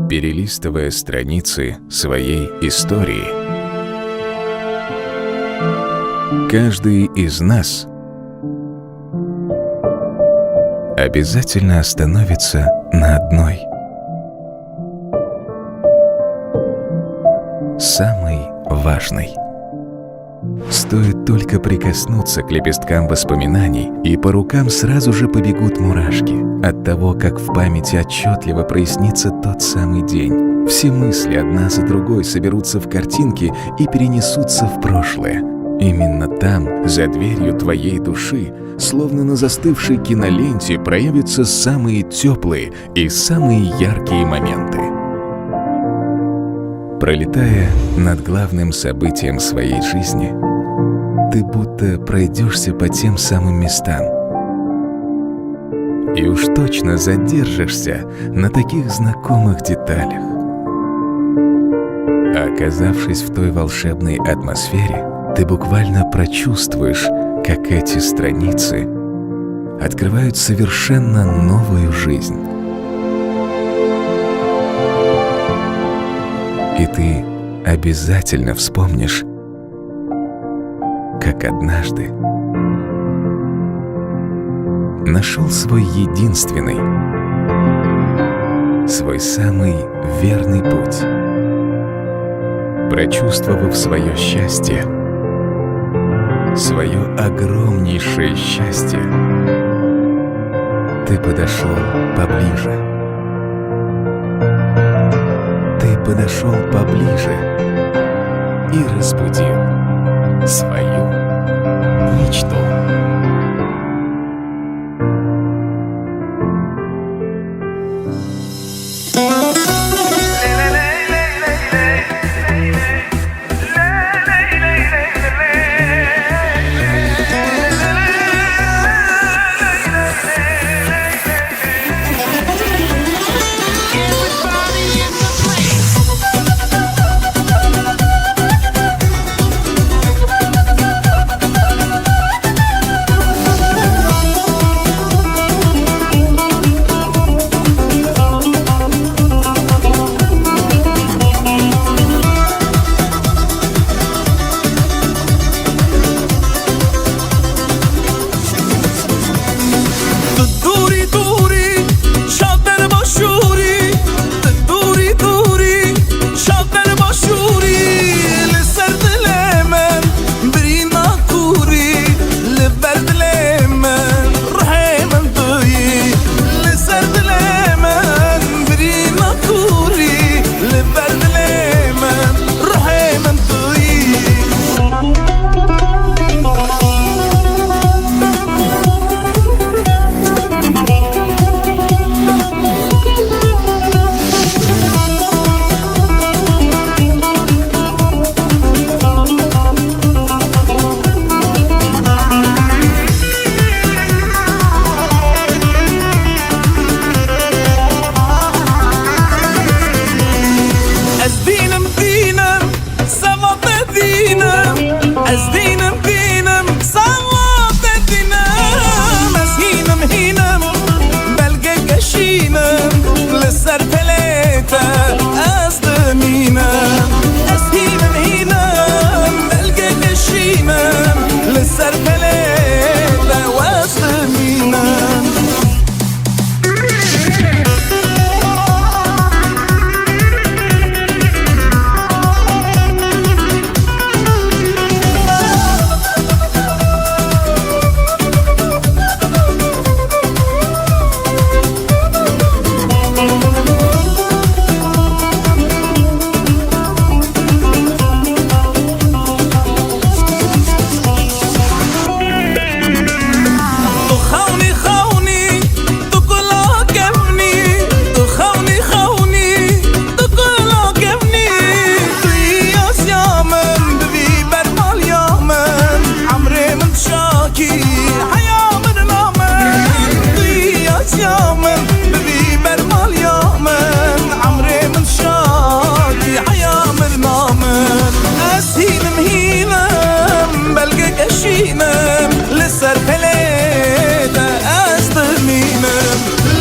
перелистывая страницы своей истории. Каждый из нас обязательно остановится на одной, самой важной. Стоит только прикоснуться к лепесткам воспоминаний, и по рукам сразу же побегут мурашки от того, как в памяти отчетливо прояснится тот самый день. Все мысли одна за другой соберутся в картинки и перенесутся в прошлое. Именно там, за дверью твоей души, словно на застывшей киноленте, проявятся самые теплые и самые яркие моменты. Пролетая над главным событием своей жизни, ты будто пройдешься по тем самым местам. И уж точно задержишься на таких знакомых деталях. А оказавшись в той волшебной атмосфере, ты буквально прочувствуешь, как эти страницы открывают совершенно новую жизнь. И ты обязательно вспомнишь, как однажды нашел свой единственный, свой самый верный путь. Прочувствовав свое счастье, свое огромнейшее счастье, ты подошел поближе. Ты подошел поближе и разбудил свою мечту.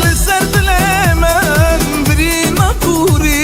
لسر دل من بري ناكوري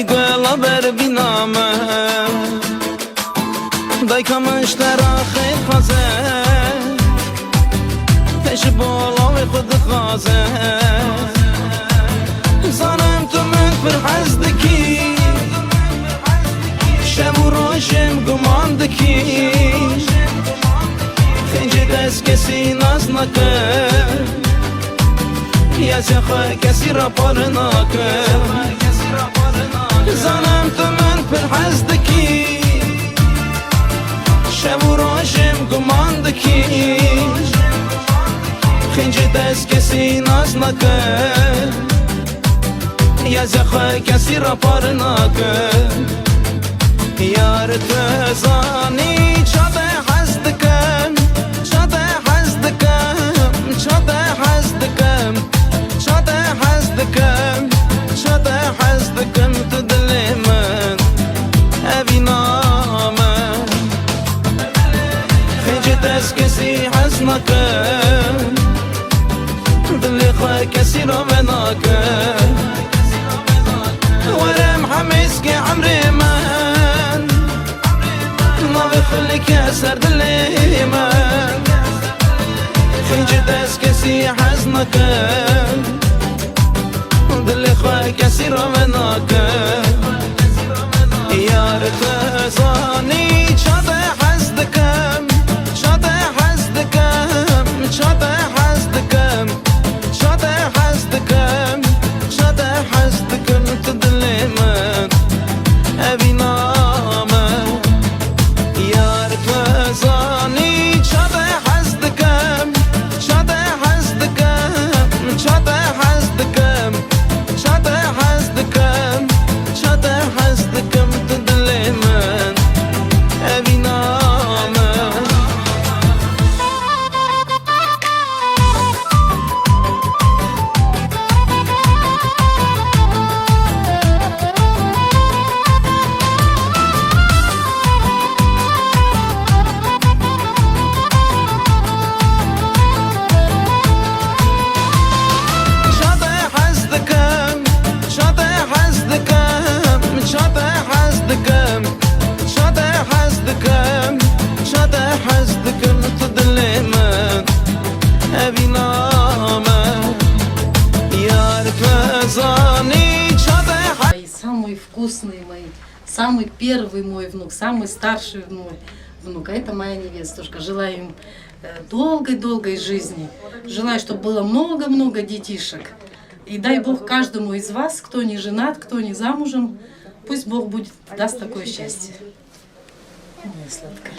گلا بر بینامه دای کمش ترا خیر خازه پیش بالا و خود خازه زنم تو من پر حزدکی شب و روشم گمان دکی خنج دست کسی ناز نکر یا خواه کسی را پار نکر زنم تو من پر حزدکی شب و روشم گمان دکی خنج دست کسی ناز نکر یا خواه کسی را پار نکر یار تو زانی چاده حزد کم چاده حزد کم چاده حزد کم چاده حزد کم چاده حزد کم تو دل من اوی نامن خیج دست کسی حز نکن دل خواه کسی را مناکن ورم حمیز که عمر من ناوی خلی که سر دلی من خیج دست کسی حز نکن دل خواه کسی را مناکن یار تزانی چاده حزد کم چاده حزد کم چاده حزد کم چاده حزد کم چاده حزد کم تو دل من اوی نامن یار تزانی چاده حزد کم چاده حزد کم چاده حزد کم چاده حزد کم چاده حزد کم تو دل من اوی نامن چاده حزد کم چاده حزد کم چاده حزد کم چاده حزد کم چاده حزد کم تو دل من اوی نامن یار تزانی چاده И самый вкусный мой, самый первый мой внук, самый старший мой внук. А это моя невестушка. Желаю им долгой-долгой жизни. Желаю, чтобы было много-много детишек. И дай Бог каждому из вас, кто не женат, кто не замужем, пусть Бог будет, даст такое счастье. Моя сладкая.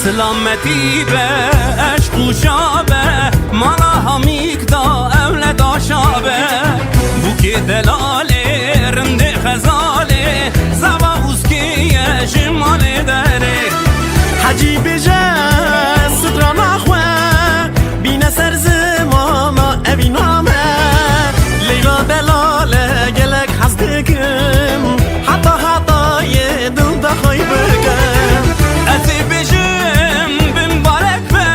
سلامتی به عشق و شابه مالا همیک دا اولاد آشابه بوکی دلاله رنده خزاله زوا اوسکی جماله داره حجی بجه صدرا نخواه بینه سر زمانا اوی نامه لیلا دلاله گلک حز دکم حتی یه دل دخوای بگم اتی بجم بمبارک به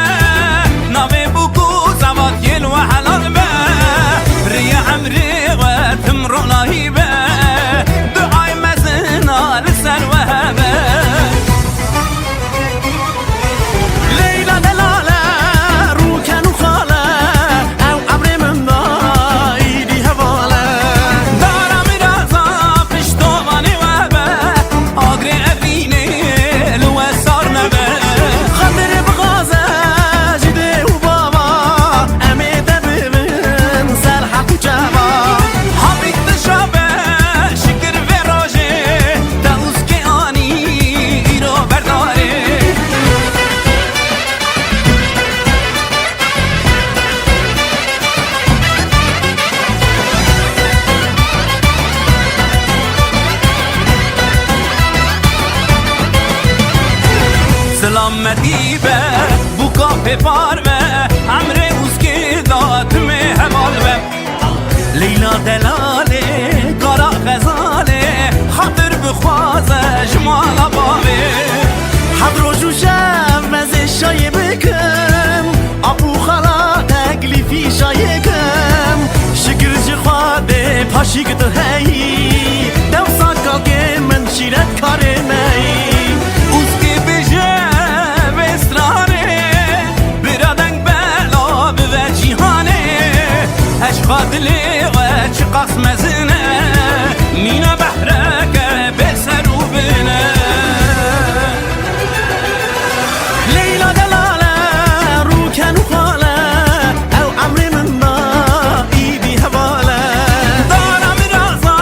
ناوی بوکو زواد گل و حلال به ری عمری و تمروناهی به دعای مزنا لسر و همه لیلا دلاله رو کنو خاله او عمر من دایدی حواله دارم رازا پشتوانی و به آگری افینه لو سار نبه خاطر بغازه جده و بابا امیده ببین سر حق و جوا حبیت دشابه شکر و راجه داوز که آنی ایرو برداره سلامتی به بوکا پپار به عمر اوسکی داد می حمال به لیلا دلاله کارا غزاله خاطر بخوازه جمالا بابه حد رو جوشم مزه شایه بکم ابو خلا تکلیفی شایه کم شکر جی خواده پاشی که تو هی دو ساکا که من شیرت کار می اوسکی بجه به اسراره برادنگ بلا به جیهانه اش خادلی و چی قسم زنه نینا بحرکه به سر و بنه لیلا دلاله رو کنو خاله او عمر من دایدی حواله دارم رازا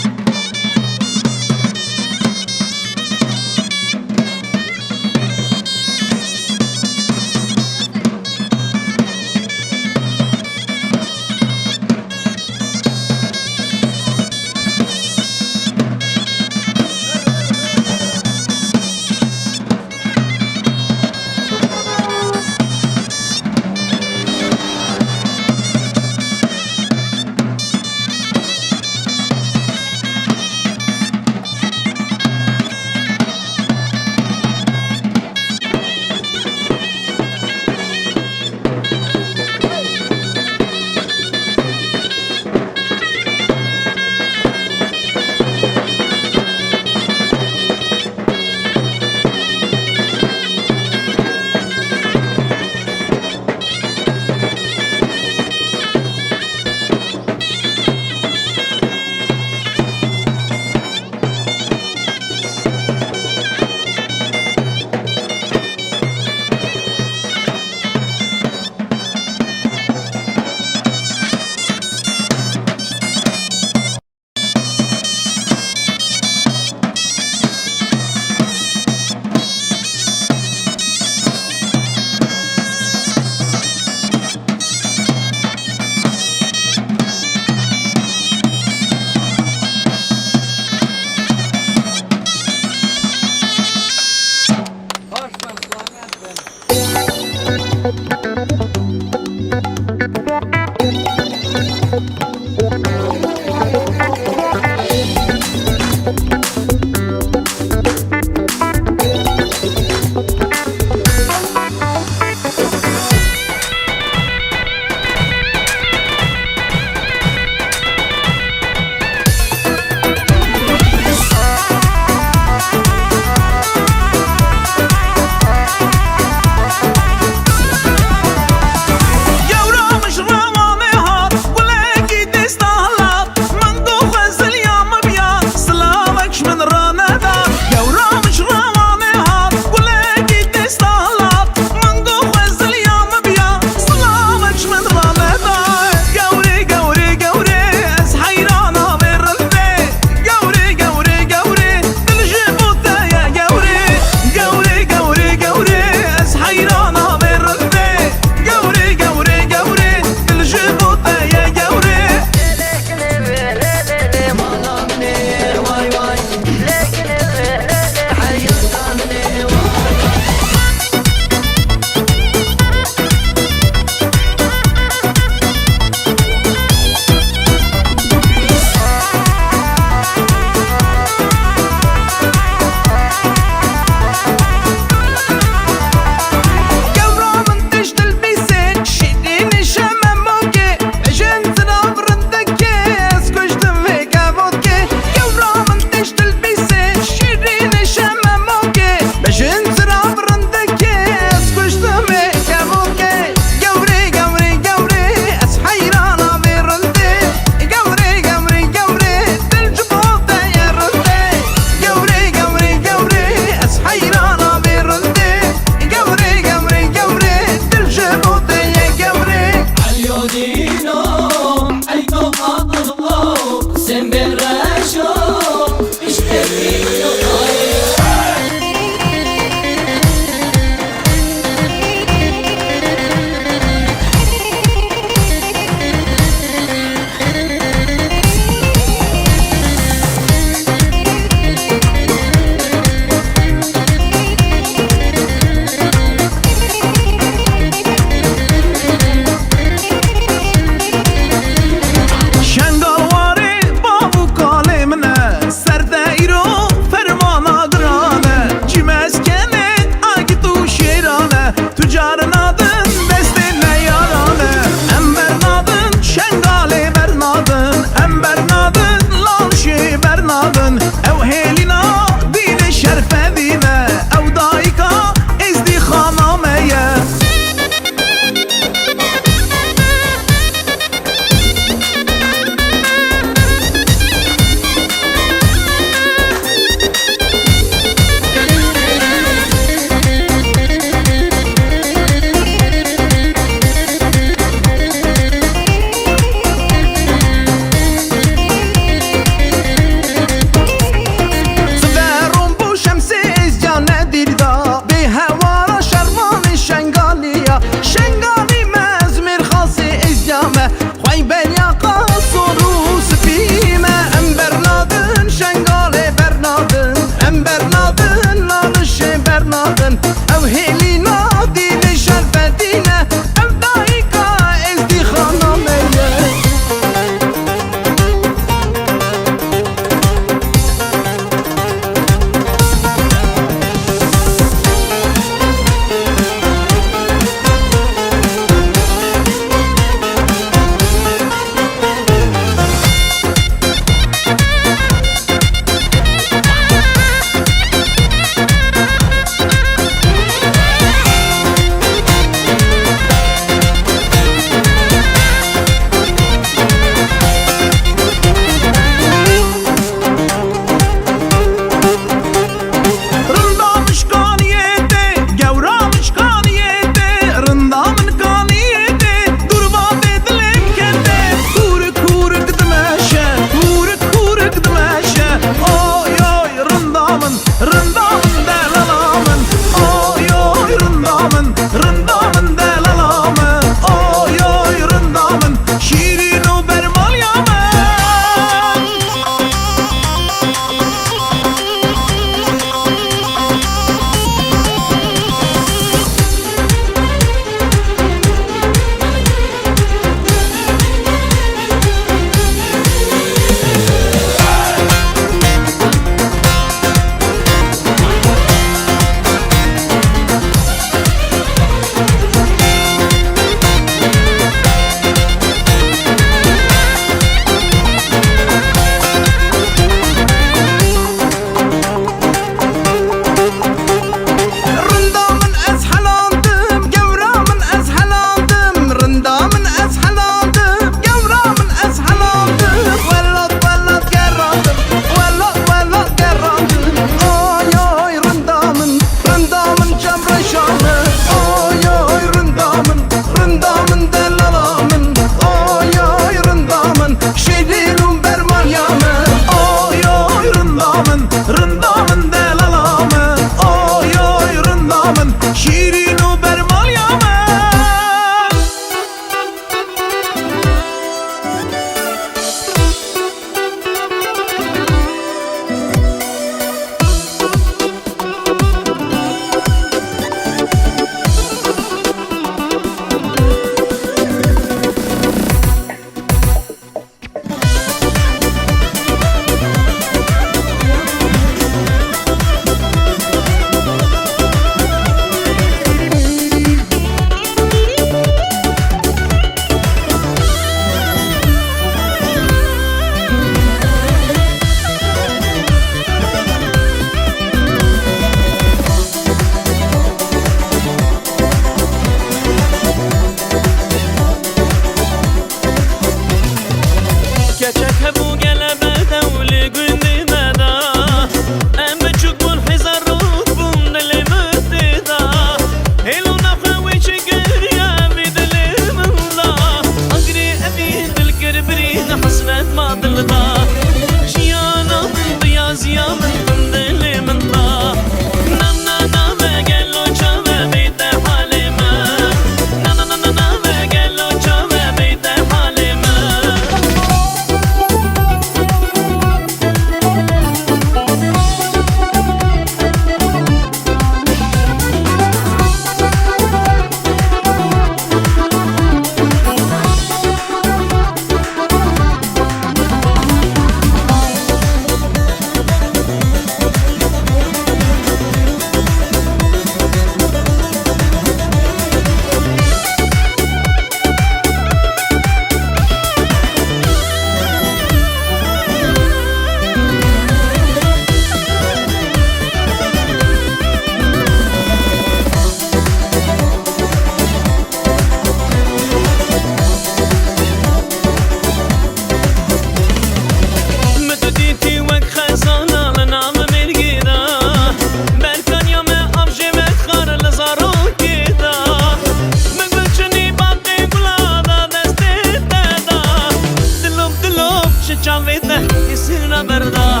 sıra berda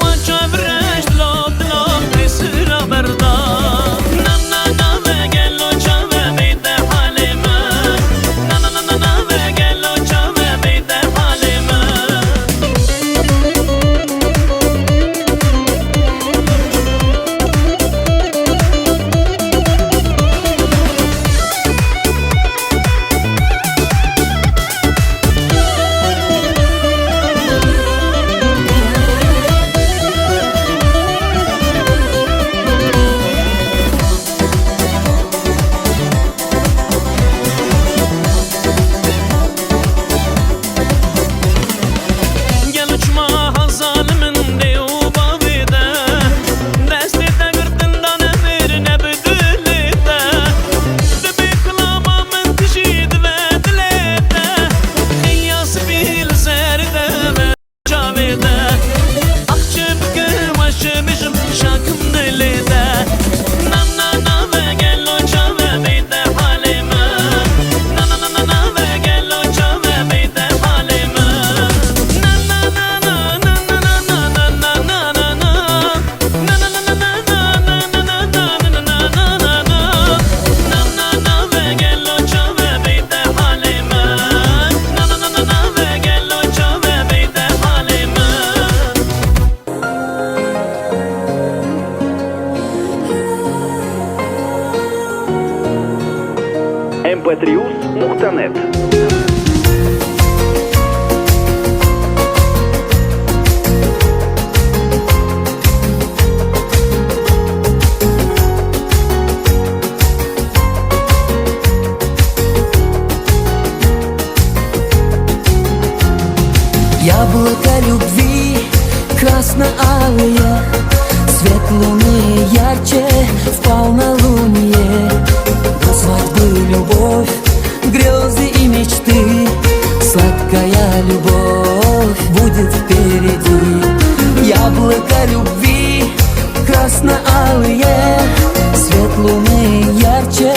Vaça vreş dlop dlop ey sıra berda Na na na ve gel o çave beyde halime Na na na na na ve gel o çave beyde halime Gel uçma hazalimin de o bavide Destide gırtından emir ne büdülide Dübü kılamamın tişid ve dilede Hiyas bil zerde ve çavide Akçı büküm aşı bişim şakım dilide Na na na ve gel o çave beyde halime Na na na na na ve gel o çave beyde halime mp3.net. Яблоко любви красно-алые, свет луны ярче в полнолуние. До свадьбы любовь, грезы и мечты, сладкая любовь будет впереди. Яблоко любви красно-алые, свет луны ярче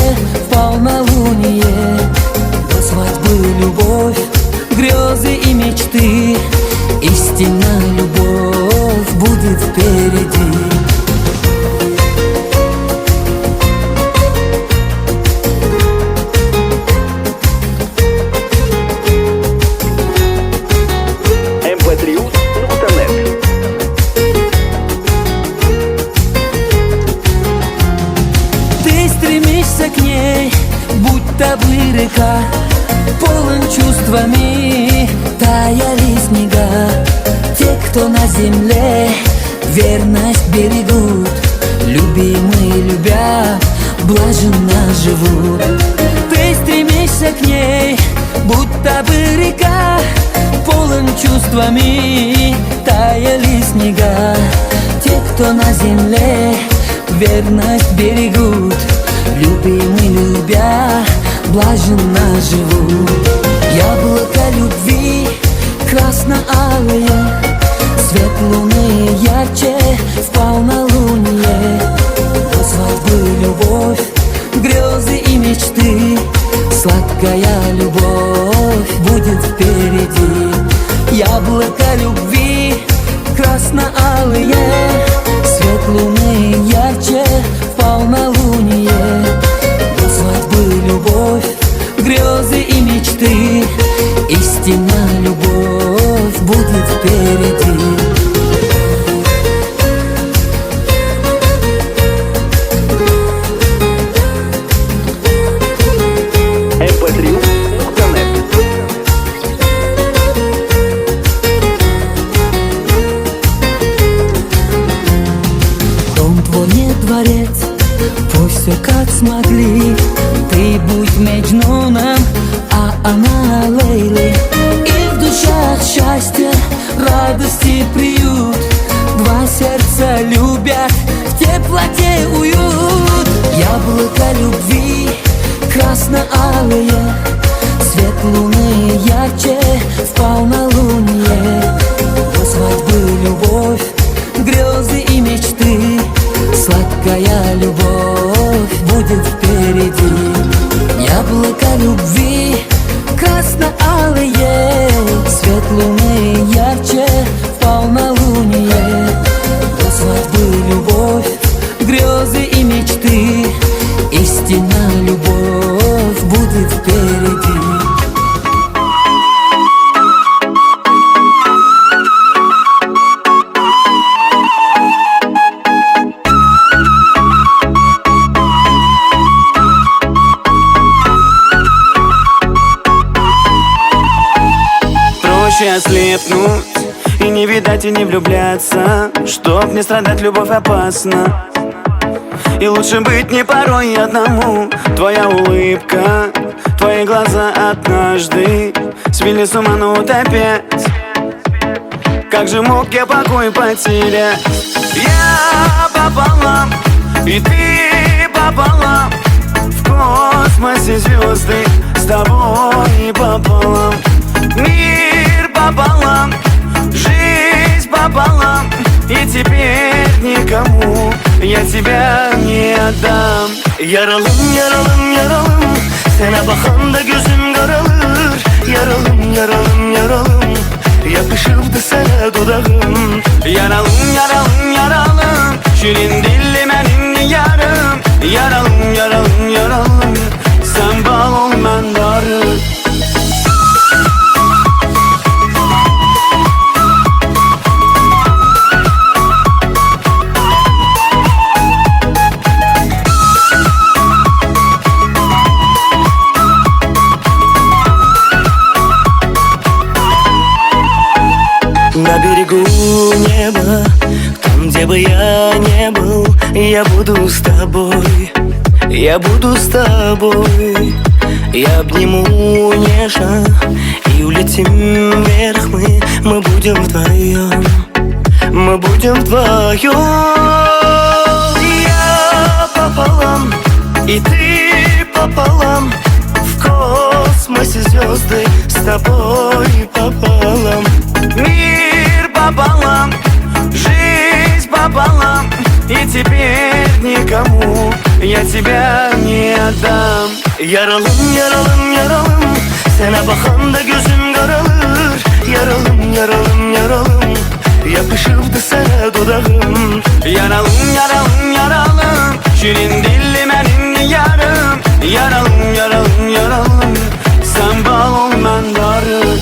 в полнолуние. До свадьбы любовь, грезы и мечты, истинная любовь будет впереди. mp3.net. Ты стремишься к ней, будто бы река, полон чувствами, таяли снега. Те, кто на земле верность берегут, любимые любя, блаженно живут. Ты стремишься к ней, будто бы река, полон чувствами, таяли снега. Те, кто на земле верность берегут, любимые любя, блаженно живут. Яблоко любви красно-алые, свет луны ярче в полнолуние. До свадьбы любовь, грезы и мечты, сладкая любовь будет впереди. Яблоко любви красно-алые, свет луны ярче в полнолуние. До свадьбы любовь, грезы и мечты, истинная любовь будет впереди. mp3.net. Дом твой не дворец, пусть все как смогли. Ты будь Меджнуном, а она Лейлой. И в душах счастье, радости приют. Два сердца любят, в теплоте уют. Яблоко любви красно-алые, свет луны ярче в полнолуние. До свадьбы любовь, грезы и мечты, сладкая любовь будет впереди. Яблоко любви красно-алые, свет луны ярче в полнолуние. Лучше ослепнуть и не видать, и не влюбляться, чтоб не страдать, любовь опасна. И лучше быть не порой одному. Твоя улыбка, твои глаза однажды свели с ума, но опять. Как же мог я покой потерять? Я пополам, и ты пополам. В космосе звезды с тобой пополам. Мир пополам, жизнь пополам. И теперь никому я тебя не отдам. Yaralım yaralım yaralım, sana bakanda gözüm karalır. Yaralım yaralım yaralım, yapışırdı sana dudağım. Yaralım yaralım yaralım, şirin dilli benim yarım. Yaralım yaralım yaralım, sen bal ol ben darı. На берегу неба, там, где бы я не был, я буду с тобой, я буду с тобой. Я обниму нежно и улетим вверх мы будем вдвоем, мы будем вдвоем. Я пополам, и ты пополам. В космосе звезды с тобой пополам. Мир пополам, жизнь пополам. И теперь никому я тебя не отдам. Yaralım yaralım yaralım, sana bakanda gözüm karalır. Yaralım yaralım yaralım, yapışırdı sana dudağım. Yaralım yaralım yaralım, şirin dilli benim yarım. Yaralım yaralım yaralım, sen bal ol ben darı.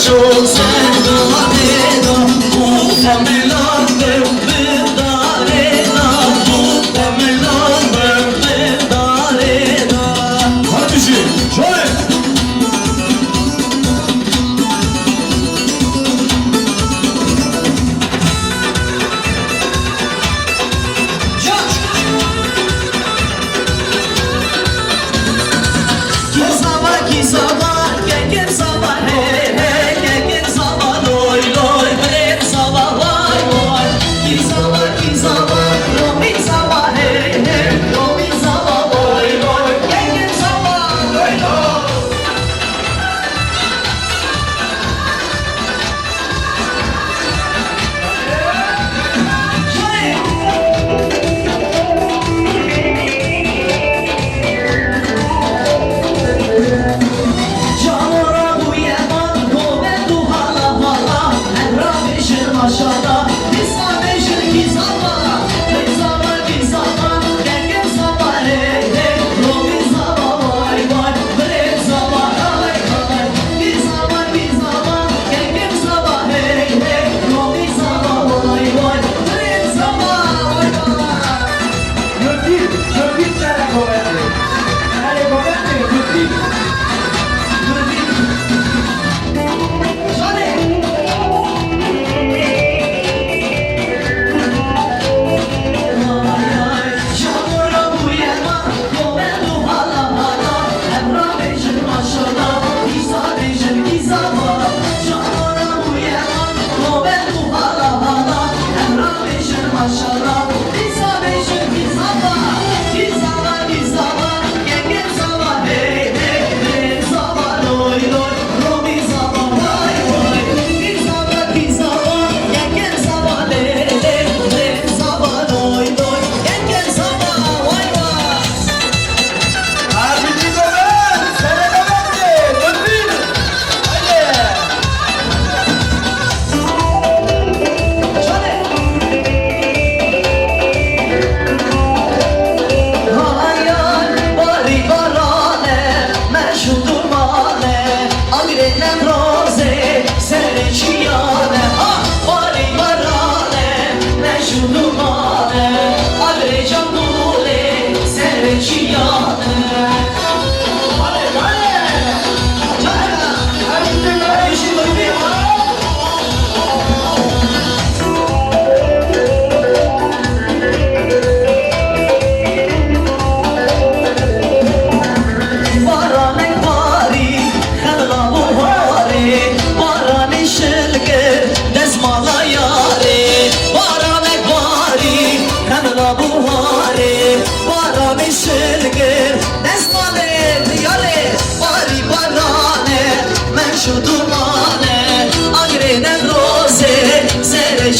شو سنو عدينا وفملان بالدارنا وفملان بالدارنا Hadi şöyle.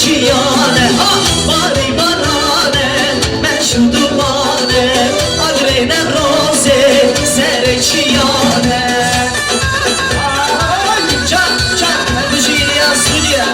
Çiyane, bari barane, men şu dumane, agrene roze, sere çiyane. Çak, çak, bu şiiriya stüdyo.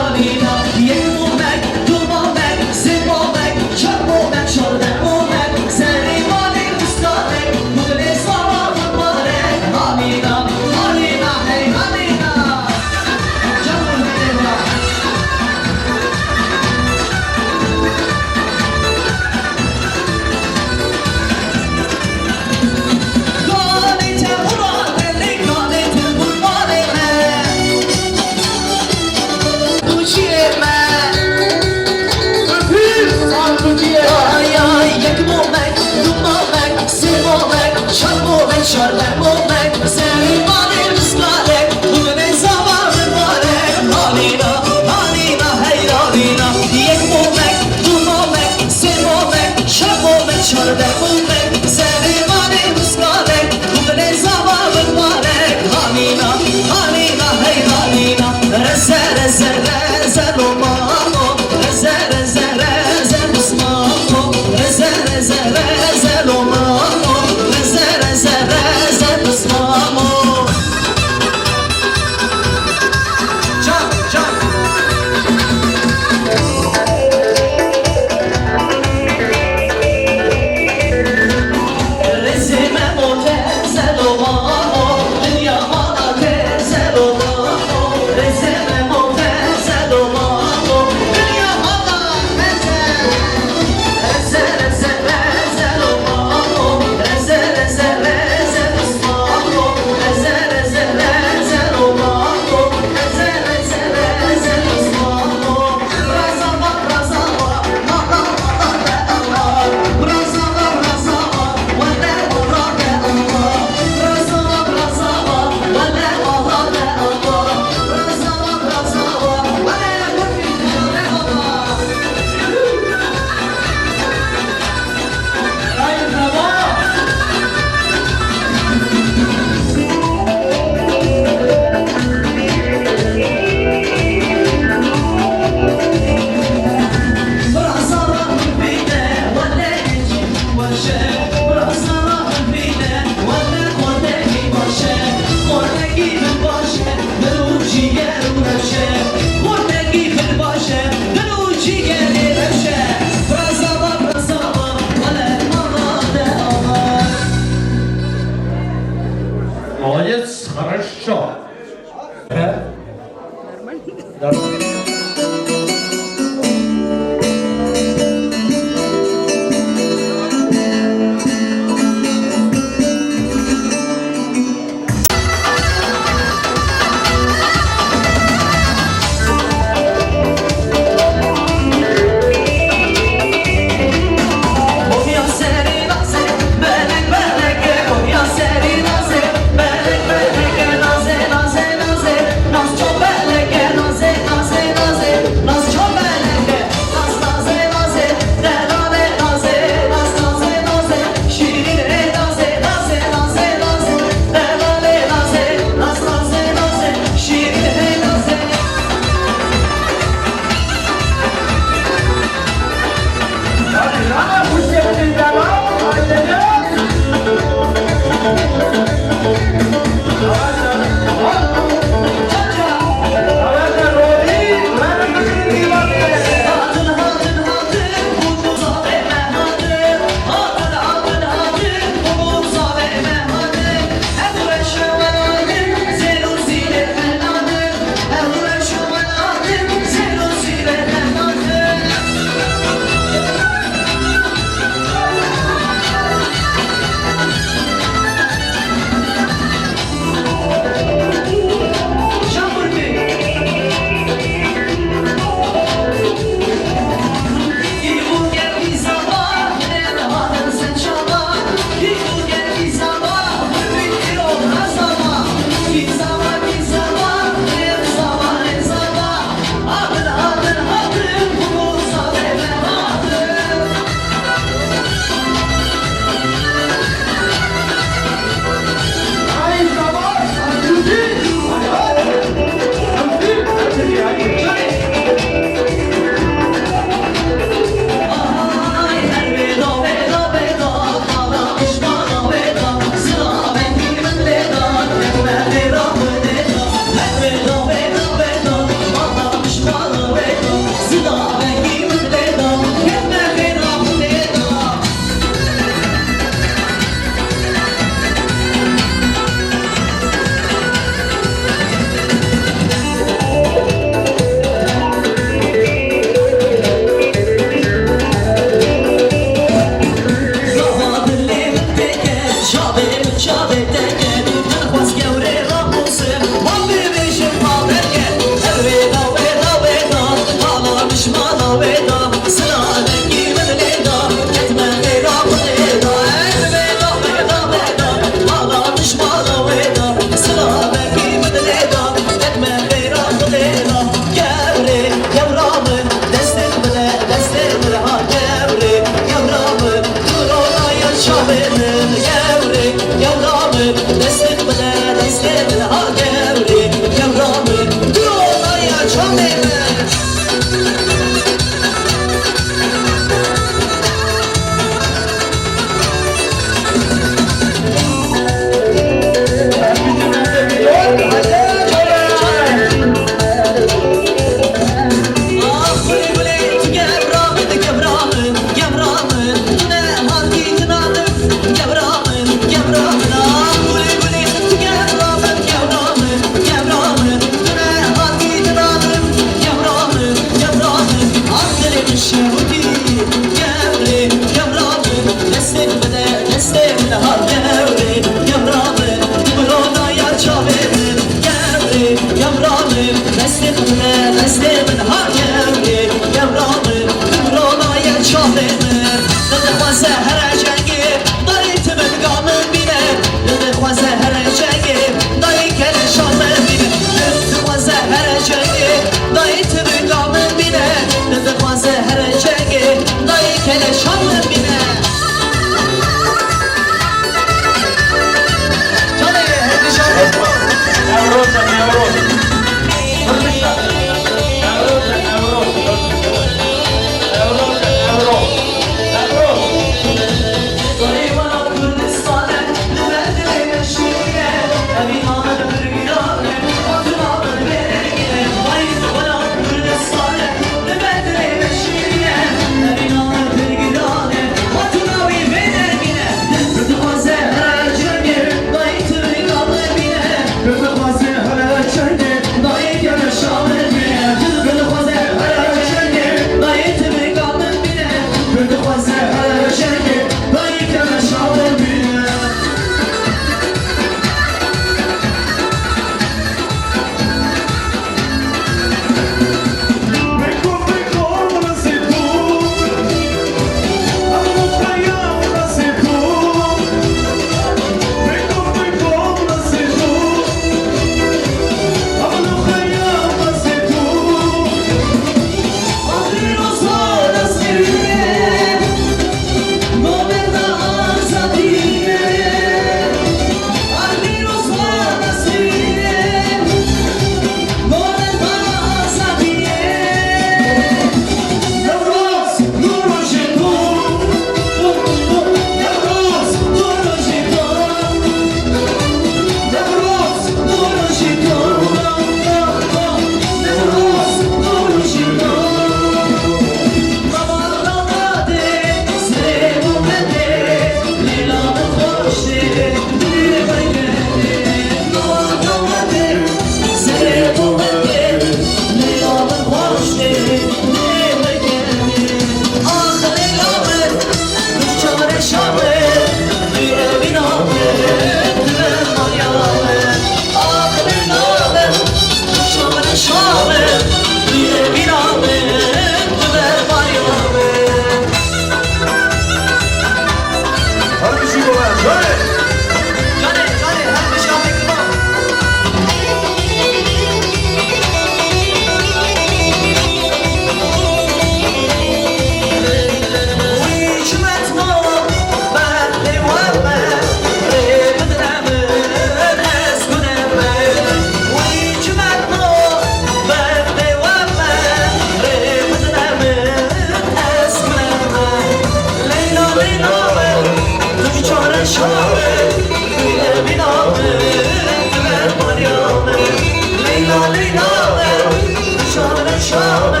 Leyla şanı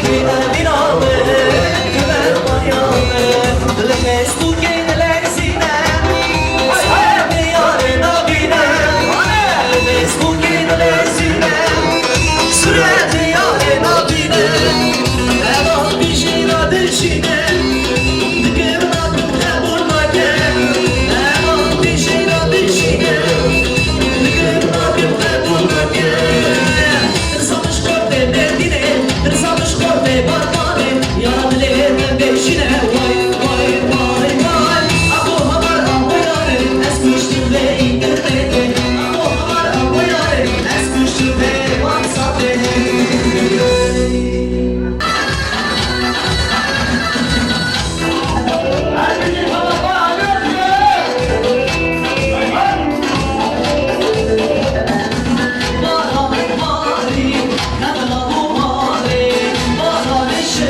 Bine binanı Güven bayanı Lemes tu geneler sinem Sevdi yarına binem Lemes tu geneler sinem Süredi yarına binem Evan bir jina dişinem Dıkırın adım kabulma gel Evan bir jina dişinem Dıkırın adım kabulma gel Rızamış korte derdine Rızamış korte barmane Yaradılarına beşine Vay vay vay vay Abu hamar abu yare Ez kuştum ve internete Abu hamar abu yare Ez kuştum ve WhatsApp'te Bana mari, kadına bu mari Bana neşe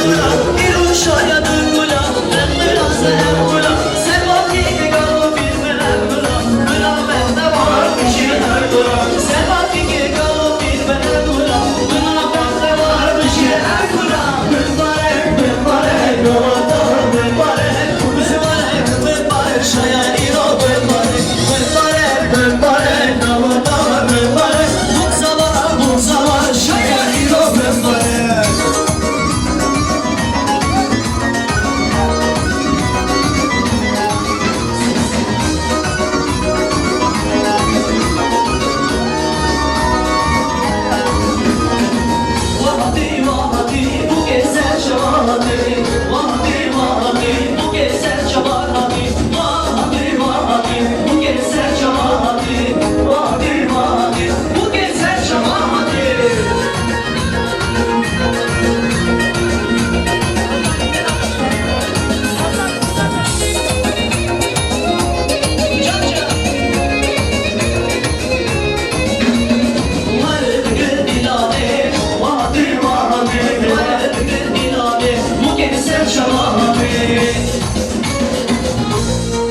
gula İruşaya dön gula Ben biraz ev gula Sevaki galı bilmem gula Gula bende var bir şeyler gula Sevaki galı bilmem gula Gula bende var bir şeyler gula Mübarek mübarek gula Mübarek mübarek mübarek Şaya iro mübarek Mübarek mübarek gula Mübarek Mutsa var şaya iro mübarek Vahdi vahdi bu gezer şahadi Vahdi vahdi bu gezer şahadi Vahdi vahdi bu gezer şahadi Vahdi vahdi bu gezer şahadi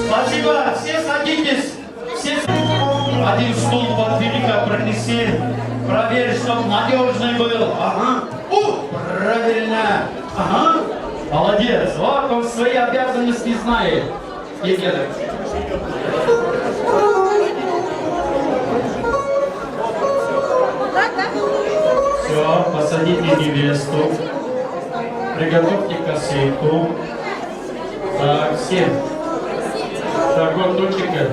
Спасибо, все садитесь. Все... Один стул под велика пронеси. Проверь, чтоб надежный был. Ага. Правильно. Ага. Молодец. Вот он свои обязанности знает. Иди. Все, посадите невесту. Приготовьте косынку. Так, все. Так, вот доченька.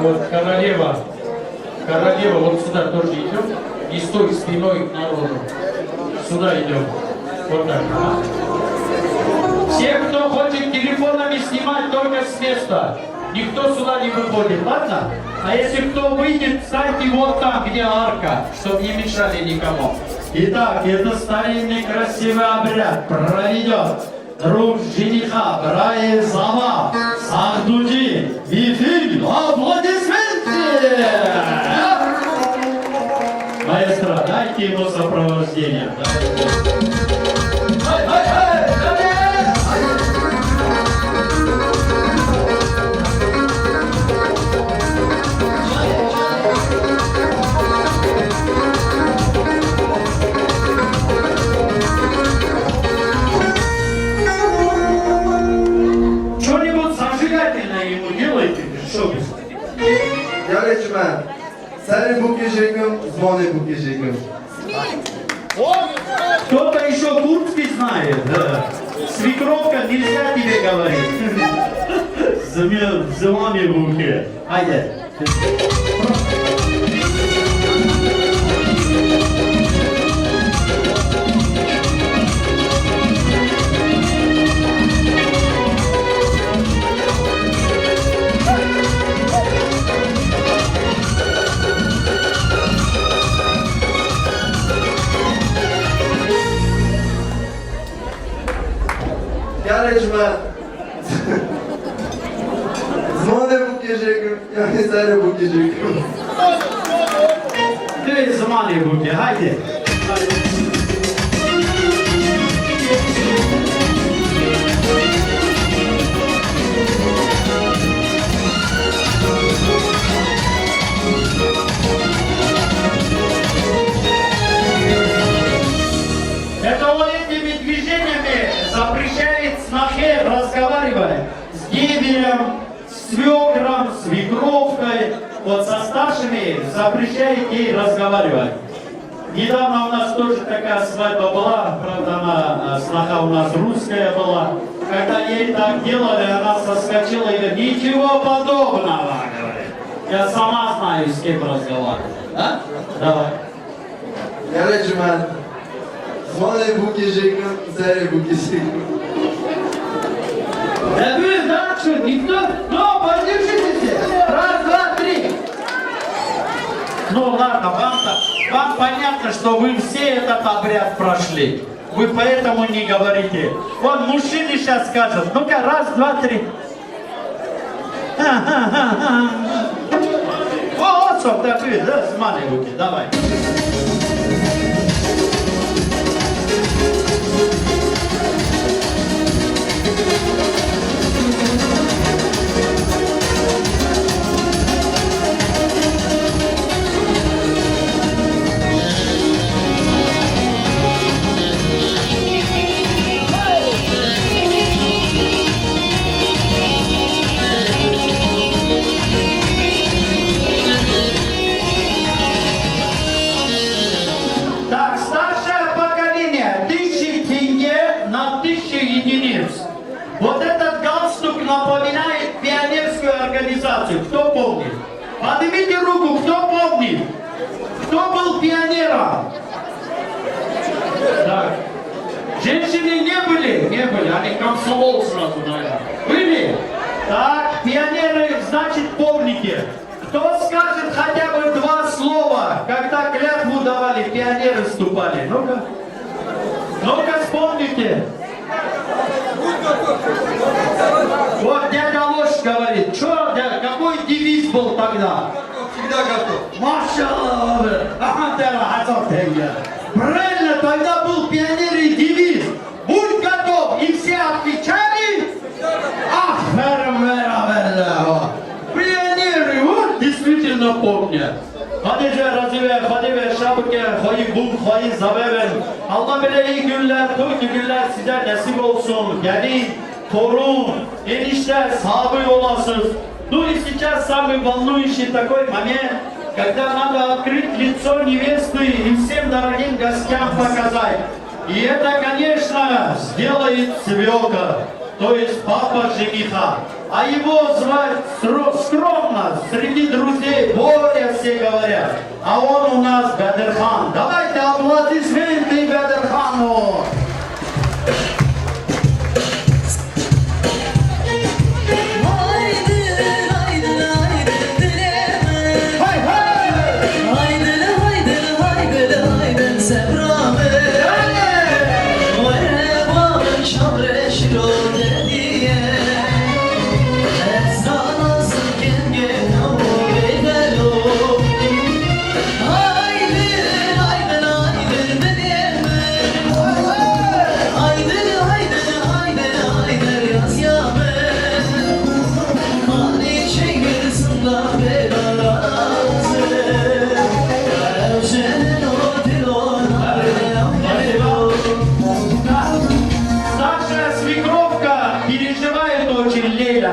Вот королева. Королева, вот сюда тоже идем. И стой спиной к народу. Сюда идем. Вот так. Все, кто хочет телефонами снимать, только с места. Никто сюда не выходит, ладно? А если кто выйдет, встаньте вот там, где арка, чтобы не мешали никому. Итак, это старинный красивый обряд проведет друг жениха, Брае Зама, Сахдуди, Вифиль, аплодисменты! Маэстро, дайте ему сопровождение. Что-нибудь зажигательное ему делайте, что вы? Yarışma. Sarı bu kişikim, zmony bu kişikim. Кто-то еще турский знает, да. Свекровка, нельзя тебе говорить. Зимами в ухе. Айде. Yarışma. Zmony bu kişikim, yani sarı bu kişikim. Ты зимами в ухе, айде. Это вот этими движениями запрещает снохе разговаривать с деверем, с свекром, свекровкой. Вот со старшими запрещает ей разговаривать. Недавно у нас тоже такая свадьба была, правда, она, сноха у нас русская была. Когда ей так делали, она соскочила и говорит, ничего подобного, говорит. Я сама знаю, с кем разговаривать. А? Давай. Yarışma. Zmony bu kişikim, sarı bu kişikim. Да вы дальше, никто, ну, подержитесь. Раз, два, три. Ну ладно, вам понятно, что вы все этот обряд прошли. Вы поэтому не говорите. Вот мужчины сейчас скажут, ну-ка, раз, два, три. Вот, чтоб такие, да, смаливайте, давай. внимание, 1000 тенге на 1000 единиц. Вот этот галстук напоминает пионерскую организацию. Кто помнит? Поднимите руку, кто помнит? Кто был пионером? Так. Женщины не были? Не были, они комсомол сразу, наверное. Были? Так, пионеры, значит, помните. Кто скажет хотя бы 2 слова, когда клятву давали, пионеры вступали? Ну-ка. Ну-ка, вспомните. Вот дядя Лош говорит, что, какой девиз был тогда? Всегда готов. Машаллах! Правильно, тогда был пионерный девиз. Будь готов! И все отвечали. Пионеры, вот действительно помнят. Hadi şabke, hayır bul, hayır zaveven. Allah bile iyi günler, kötü günler size nasip olsun. Yani torun, enişte, sahibi olasınız. Ну и сейчас самый волнующий такой момент, когда надо открыть лицо невесты и всем дорогим гостям показать. И это, конечно, сделает свекор, то есть папа жениха. А его звать скромно, среди друзей Боря все говорят. А он у нас Бедерхан. Давайте аплодисменты Бедерхану.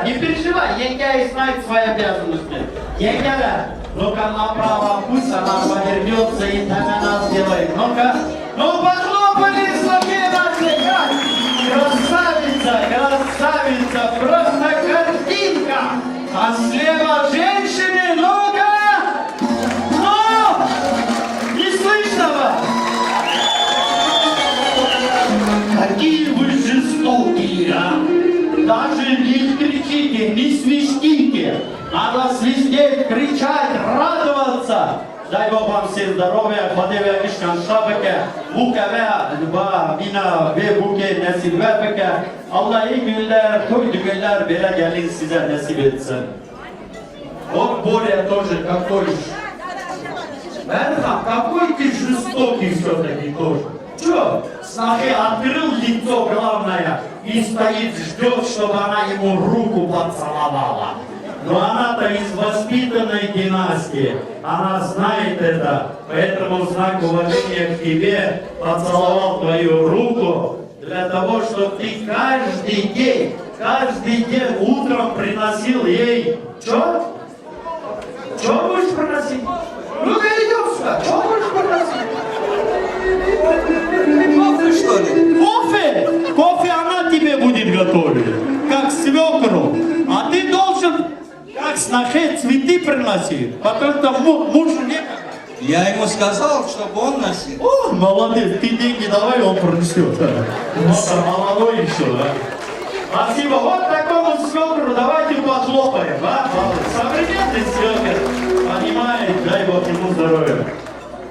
Не переживай, Янька знает свои обязанности. Янька, ну-ка направо, пусть она повернется и так она сделает. Ну-ка, ну похлопали слабее. Красавица, красавица, просто картинка. А слева женщины, ну-ка, ну, не слышно вас. Какие вы жестокие, а? Даже не кричите, не свистите. Надо свистеть, кричать, радоваться. Дай Бог вам всем здоровья, хватевя кишкан шабеке, букавя, ба, бина, ve buke nasip vermeke. Allah iyi günler, kötü günler böyle gelin size nasip etsin. Вот Боря тоже какой. Берхан, какой ты жестокий все-таки тоже. Че? Снохи открыл лицо главное и стоит, ждет, чтобы она ему руку поцеловала. Но она-то из воспитанной династии, она знает это, поэтому в знак уважения к тебе поцеловал твою руку для того, чтобы ты каждый день утром приносил ей. Что? Что будешь приносить? Ну-ка идем сюда, что будешь приносить? Кофе, что ли? Кофе? Кофе она тебе будет готовить, как свекру. А ты должен, как снохе, цветы приносить, потому что мужу некогда. Я ему сказал, чтобы он носил. О, молодец, ты деньги давай, он принесет. Вот молодой еще, да? Спасибо. Вот такому свекру давайте похлопаем, а? Современный свекр, понимает, дай Бог ему здоровья.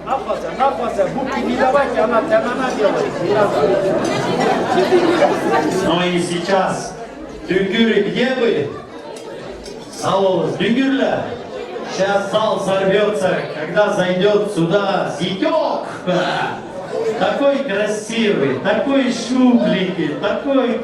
Напаса, бубки не давайте, она делает. Ну и сейчас, Дүнгюры, где вы? Салон, Дүнгюрля. Сейчас зал взорвется, когда зайдет сюда Зятек. Такой красивый, такой шумленький, такой,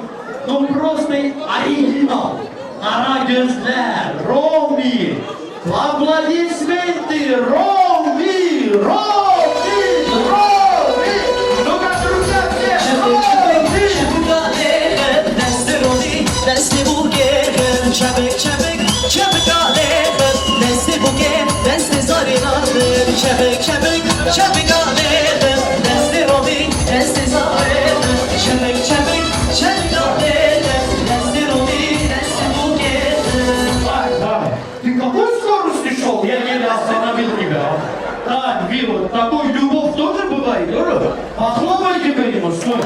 ну просто оригинал. Ара gözler, Роми. Аплодисменты, Роми, Роми, Роми. Ну-ка, друзья, все, Роми. Desti bu gel, çabuk çabuk çabuk alem. Desti bu gel, desti zarın alem. Çabuk çabuk çabuk alem. Desti robi, desti zarın. Çevik çevik çevik alele Desti robi desti buketi Так, ты какой скорости шел? Я еле остановил тебя. Так, Вилла, такой любовь тоже бывает, да? Похлопайте ему, стой.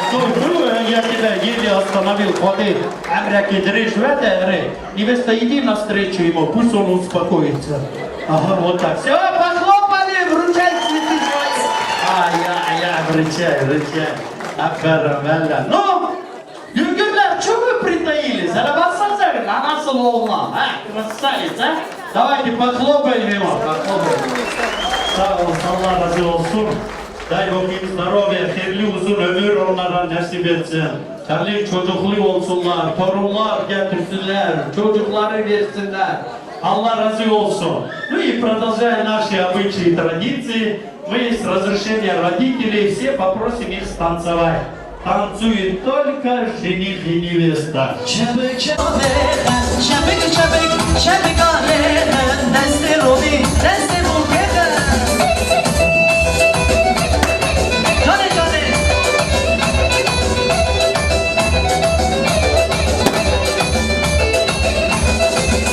Стой, я тебя еле остановил. Ходи, Амряки, дрыж в это, невеста, иди навстречу ему, пусть он успокоится. Ага, вот так. Все, похлопали, вручай цветы свои. Я, вручай. Афермелла. Ну, Юргенler, что вы притаились? Зарабатываться на нас ловно. Красавец, а? Давайте похлопаем его. Похлопаем. Sağ ol, Allah razı olsun. Дай Bog им здоровья, hayırlı uzun ömür onlara nasip etsin. Hayırlı çocuklu olsunlar, torunlar getirsinler, çocukları versinler. Allah разы olsun. Ну и продолжая наши обычаи и традиции, мы с разрешения родителей все попросим их станцевать. Танцует только жених и невеста. Çevik çevik çevik alele Desti robi desti buketi Cane cane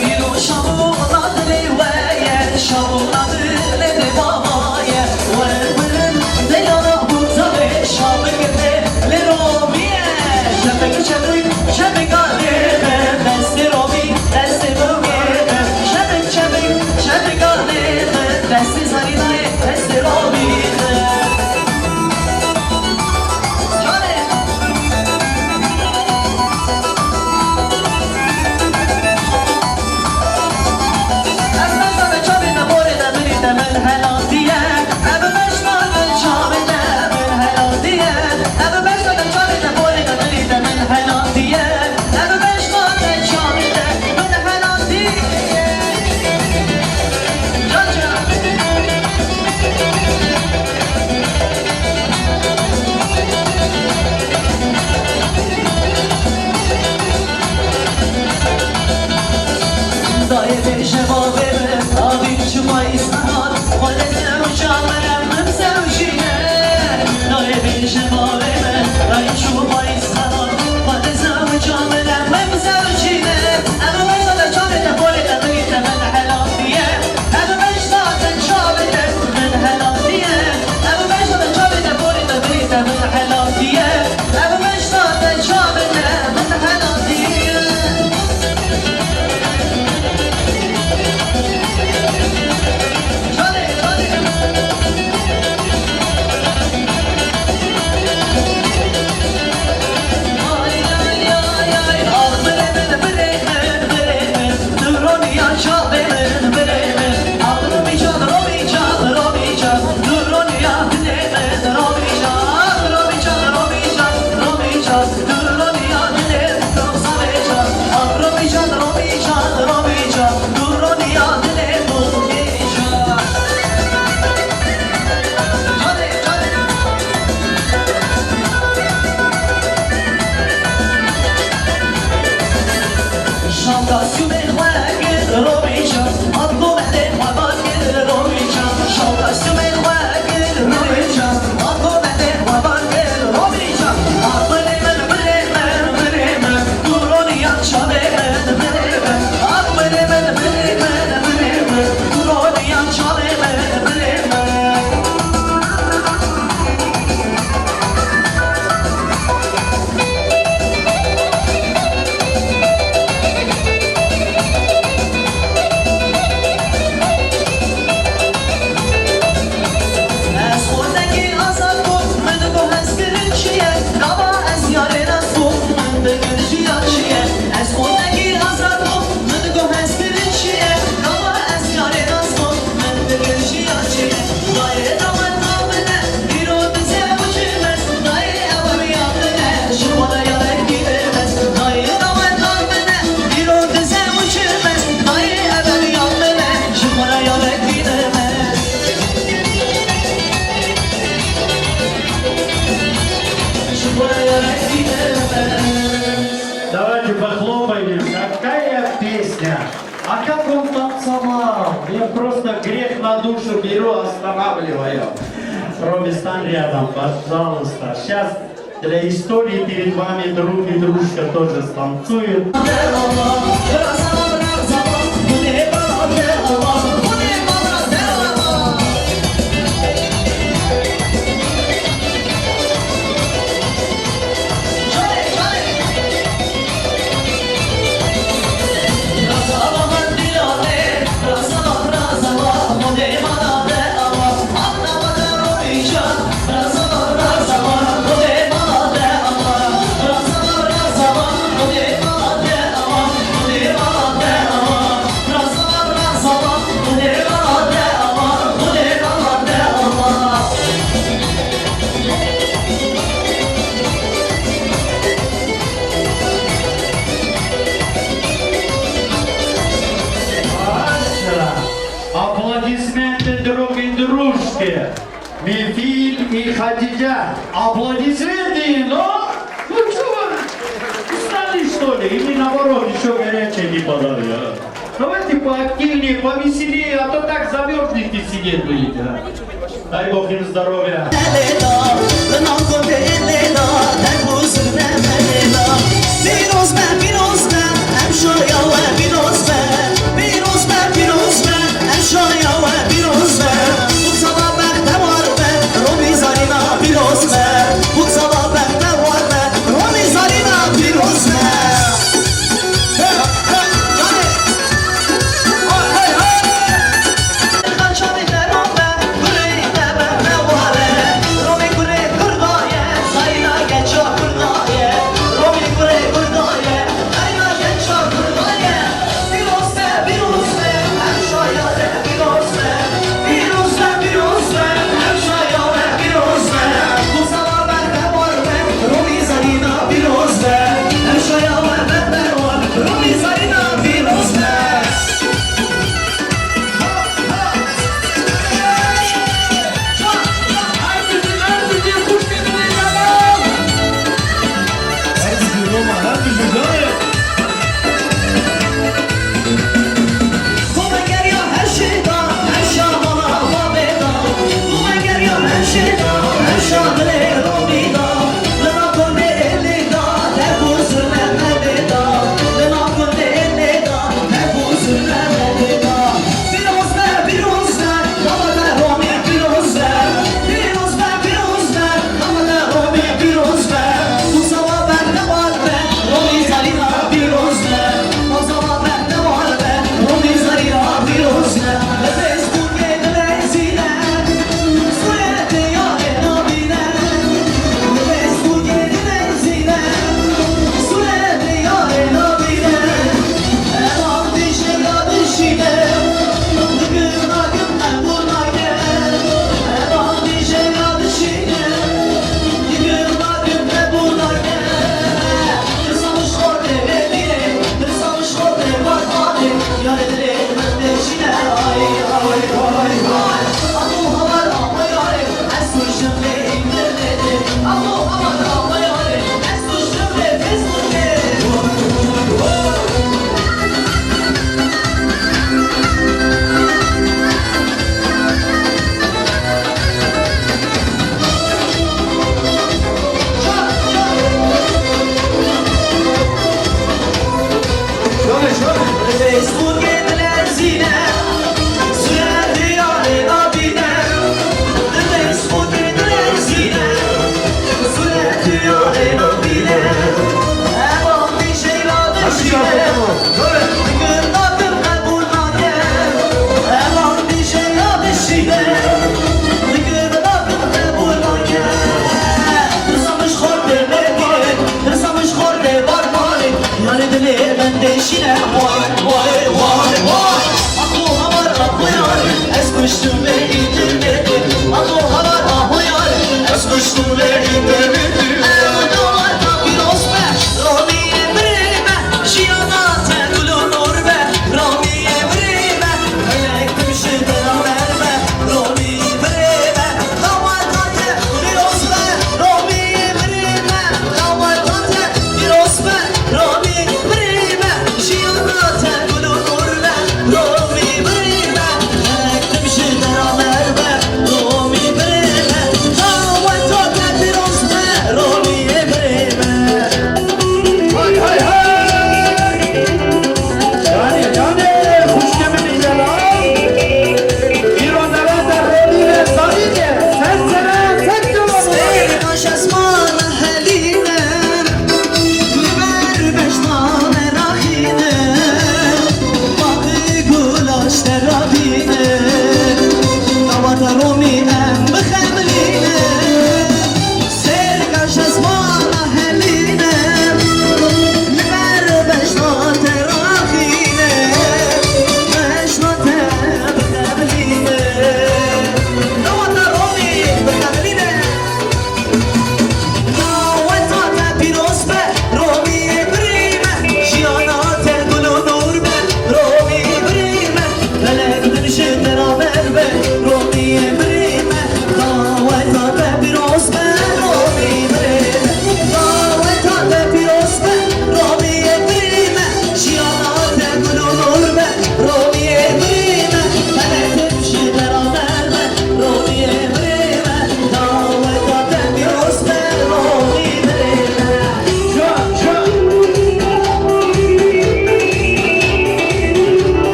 Milo şabunadı leveye Şabunadı lede babaya Vırvırın de yana burtabe Şabıkete le robiye Çevik çevik çevik alele Desti robi desti buketi Çevik çevik çevik alele Desti zarinaye desti robi Cane Aslan sana çabine borede birite men helal diye Ebu beşlerden çabine men helal diye Ebu beşlerden çabine borede birite men helal diye Ebu beşlerden çabine men helal diye Can can Daire cevabı abim çımayı sanar Valide uçağlarım sevşine Daire cevabı dayı çımayı sanar Valide uçağlarım sevşine Ebu beşlerden çabine borede birite men helal diye Ebu beşlerden çabine men helal diye Ebu beşlerden çabine borede birite men helal diye Ebu beşlerden çabine men helal diye Cane cane Ay ay ay ay Ah bremen bremen bremen Duroniya çabemen bremen Ah robican robican robican Duroniya bremen robican Robican robican robican Duroniya bremen robican Ah robican robican robican Duroniya bremen robican Cane cane Şalgasyon elvâgir robican Adlo mehlet vabagir robican Şalgasyon elvâgir robican Adlo mehlet vabagir robican Ah bremen bremen bremen Duroniyan çabemen bremen Ah bremen bremen bremen Duroniyan çabemen bremen Ez oradaki azap bu Mındık o hez gülünçüye Kaba ez yarına su Mındık gülücü yaşıye Ez oradaki azap bu Mındık o hez gülünçüye Kaba ez yarına su Mındık gülücü yaşıye Dayı damat namine Bir o bize uçurmez Dayı evimi yaptığına Şu bana yalan gidemez Dayı damat namine Bir o bize uçurmez Dayı evimi yaptığına Şu bana yalan gidemez Давайте похлопаем. Какая песня! А как он танцевал? Я просто грех на душу беру, останавливаю. Робистан рядом, пожалуйста. Сейчас Для истории перед вами друг и дружка тоже станцуют. Аплодисменты друг и дружке. Мифиль и Хадиджа. Аплодисменты, но... Ну что вы, устали что ли? Или наоборот, еще горячее не подали, а? Давайте поактивнее, повеселее, а то так замерзнете сидеть будете, а? Дай Бог им здоровья.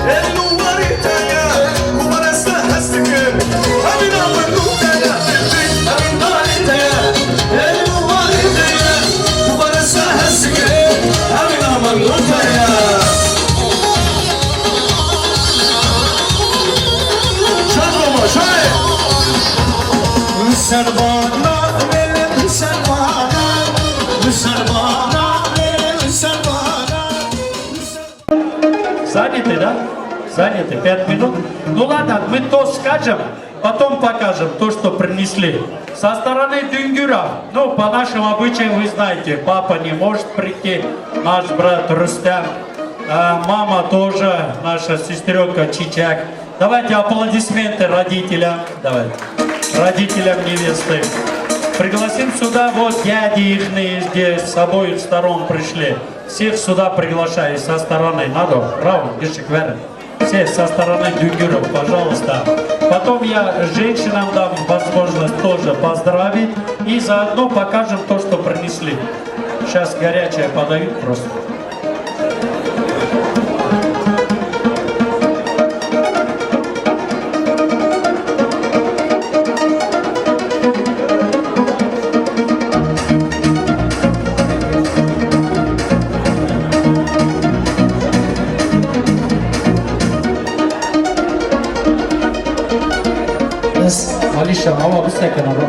Ellu var itaya, kumarasta hastıkı Servana verin servana Servana verin servana Заняты, да? Заняты, 5 минут? Ну ладно, мы то скажем, потом покажем то, что принесли. Со стороны Дунгюра, ну, по нашим обычаям, вы знаете, папа не может прийти, наш брат Рустам, мама тоже, наша сестренка Чичак. Давайте аплодисменты родителям, давайте, родителям невесты. Пригласим сюда, вот дяди ихные здесь, с обоих сторон пришли. Всех сюда приглашаю, со стороны, надо, право, Гешик Верен. Все со стороны Дунгюров, пожалуйста. Потом я женщинам дам возможность тоже поздравить и заодно покажем то, что принесли. Сейчас горячее подают просто. Алиша,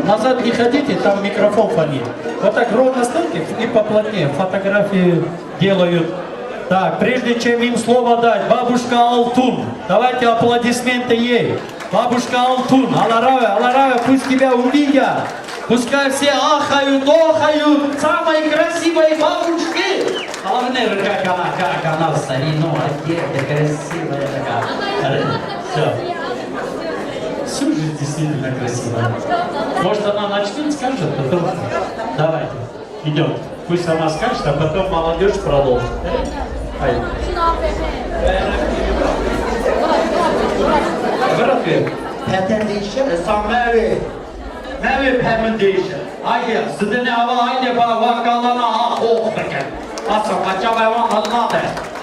назад не ходите, там микрофон фонит. Вот так ровно стойте и поплотнее. Фотографии делают. Так, прежде чем им слово дать, бабушка Алтун. Давайте аплодисменты ей. Бабушка Алтун, Аларая, пусть тебя увидят. Пускай все ахают, охают. Самой красивой бабушки. Главное, как она в старину одета, красивая такая. Все. Все же действительно красиво. Может, она начнет, скажет, потом... Давайте, идем. Пусть она скажет, а потом молодежь продолжит. Bırakın. Peten değişir, Samevi. Mevi pemin değişir. Hayır, sizin hava aynı vakalana bakın. Asıl kaça bayvan anladı.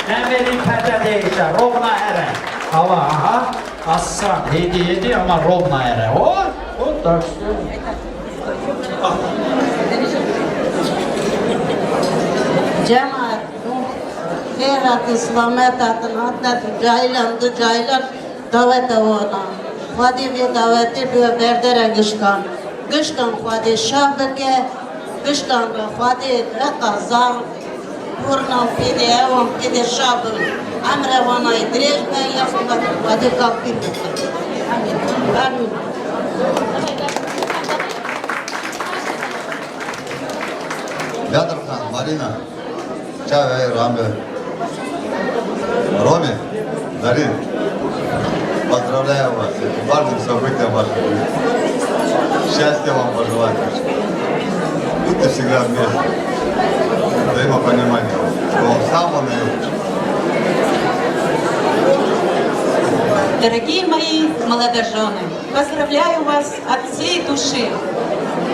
Mevi peten değişir, Robna ere. Hava, aha. Aslan, hediye ama Robna ere. O tak. Cemaat, Khairat İslamet adına caylan davet avona. Khadi ve daveti ve berdere gışkan. Gışkan khadi şabke, gışkan khadi qazar. Purna pide evam pide şabı. Amre vana idrejme yafma khadi kapir. Amin. Вятровхан, Марина, Чаве, Рамбе, Роме, Дарин, поздравляю вас с этим важным событием вашей жизни. Счастья вам пожелаю. Будьте всегда вместе. Взаимопонимание. Что вам самого наилучшего. Дорогие мои молодожены, поздравляю вас от всей души.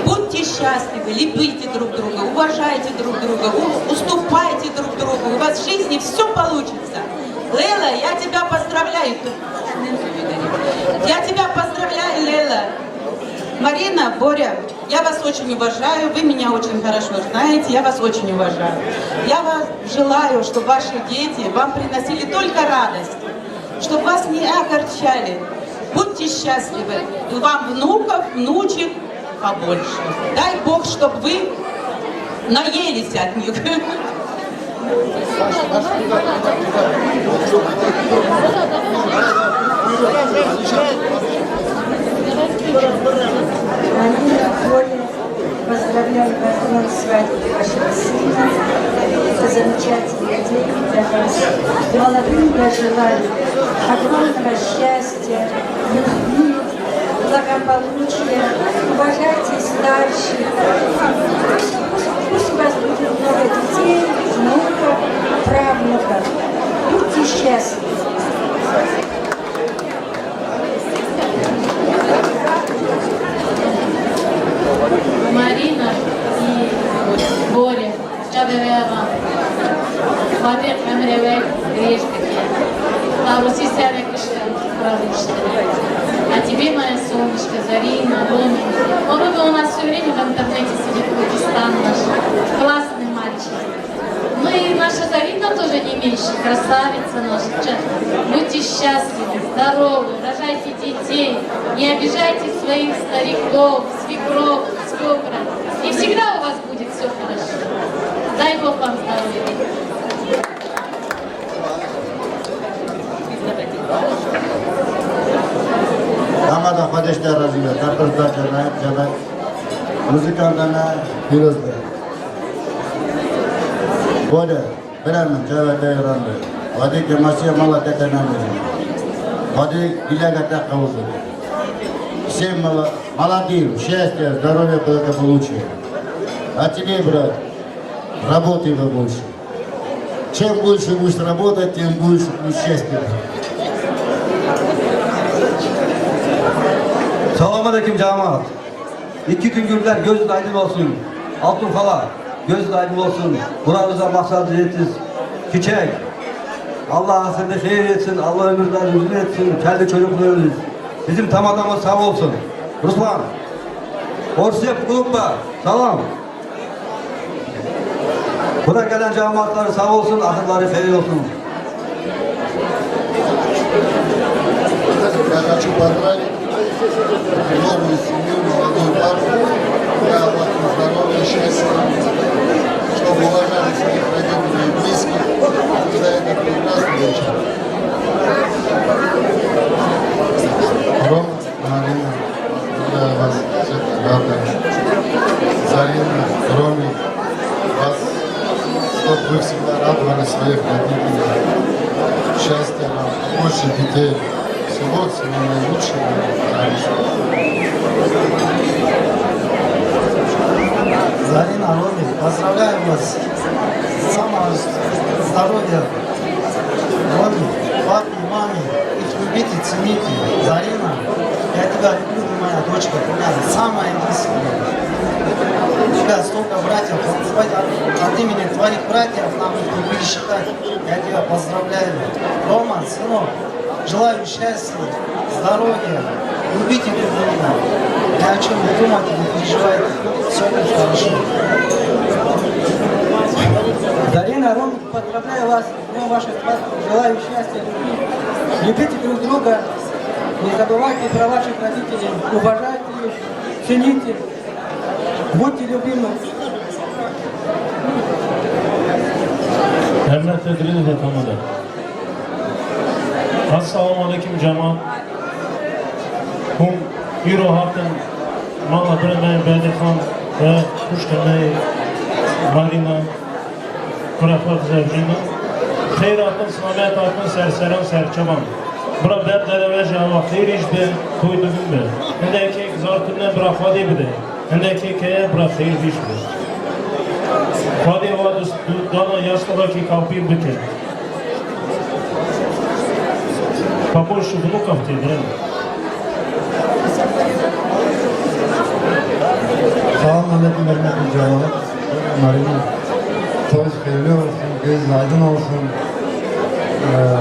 Будьте счастливы, любите друг друга, уважайте друг друга, уступайте друг другу. У вас в жизни все получится. Лейла, я тебя поздравляю. Я тебя поздравляю, Лейла. Марина, Боря, я вас очень уважаю, вы меня очень хорошо знаете, я вас очень уважаю. Я вас желаю, чтобы ваши дети вам приносили только радость, чтобы вас не огорчали. Будьте счастливы. И вам внуков, внучек побольше. Дай Бог, чтобы вы наелись от них. Поздравляю вас с днем свадьбы вашего сына. Это замечательный день для вас. Молодым я желаю огромного счастья, любви, благополучия. Уважайте старших. Пусть у вас будет много детей, внуков, правнуков. Будьте счастливы. Марина и Боря, Чаберева, Хватит Мемревек, Грешки, Таруси Сярекишка, Правушка. А тебе, моя солнышко, Зарина, Рома. Он у нас все время в интернете сидит, Пакистан наш, классный мальчик. Ну и наша Зарина тоже не меньше, красавица наша. Будьте счастливы. счастливы, здоровы, рожайте детей, не обижайте своих стариков, свекров, свекра. И всегда у вас будет все хорошо. Дай Бог вам здоровья. Damada kardeşler arasında, kardeşler cennet, müzikanlarına firuzlar. Böyle, bilemem, cevap eyranlı. Hadi ki masaya mala tetenemirim. Hadi ilagata kavuzur. Всем молодым счастья, здоровья, благополучия. А тебе, брат, работай побольше. Чем больше будешь работать, тем больше будет счастья. Selamünaleyküm cemaat. 2 gün güller gözün aydın olsun. Altın hala gözün aydın olsun. Buranıza maksadı yetiz. Çiçek. Allah hakkında hayır etsin. Allah ömürler uzun etsin. Kendi çocuklarınız. Bizim tam adamı sağ olsun. Ruslan. Orsiyep kulüpla. Salam. Buraya gelen cemaatları sağ olsun. Ahırları hayır olsun. Я хочу поздравить новую семью, молодую пару. Я вам здоровья, счастья, чтобы уважали своих родителей и близких за этот прекрасный вечер. Ром, Марина, я вас всех рада. Зарина, Роме, вас, чтобы вы всегда радовали своих родителей. Счастья вам, больше детей. Всего наилучшего. Зарина, Роме, поздравляю вас. Самого здоровья. Роме, папе, маме, их любите, цените. Зарина, я тебя люблю, ты моя дочка, ты моя самая единственная. У тебя столько братьев, от имени твоих братьев нам их не пересчитать. Я тебя поздравляю. Рома, сынок, желаю счастья, здоровья, любите друг друга. Ни о чем не думайте, не переживайте. Все будет хорошо. Зарина, Ром, поздравляю вас, днем ваших свадеб, желаю счастья, любви. Любите друг друга, не забывайте про ваших родителей, уважайте их, цените, будьте любимы. Hürmetli ediliniz efendim. Assalamu alaikum cemaat. Hum Euro hatten Mala Bremen Bedekan ve Kuşkanay Marina Kurafat Zevcina. Xeyr atın, selamet atın, serseran serçaman. Bura berdere ve cevap xeyr işde toydugum be. Hendeki zartından bura fadi bide. Hendeki keye bura xeyr işde. Fadi vadus dana yaşlıdaki kapıyı bite. Побольше внуков тебе, да? Selamünaleyküm hürmetli cemaat. Marina, toz hayırlı olsun, göz aydın olsun.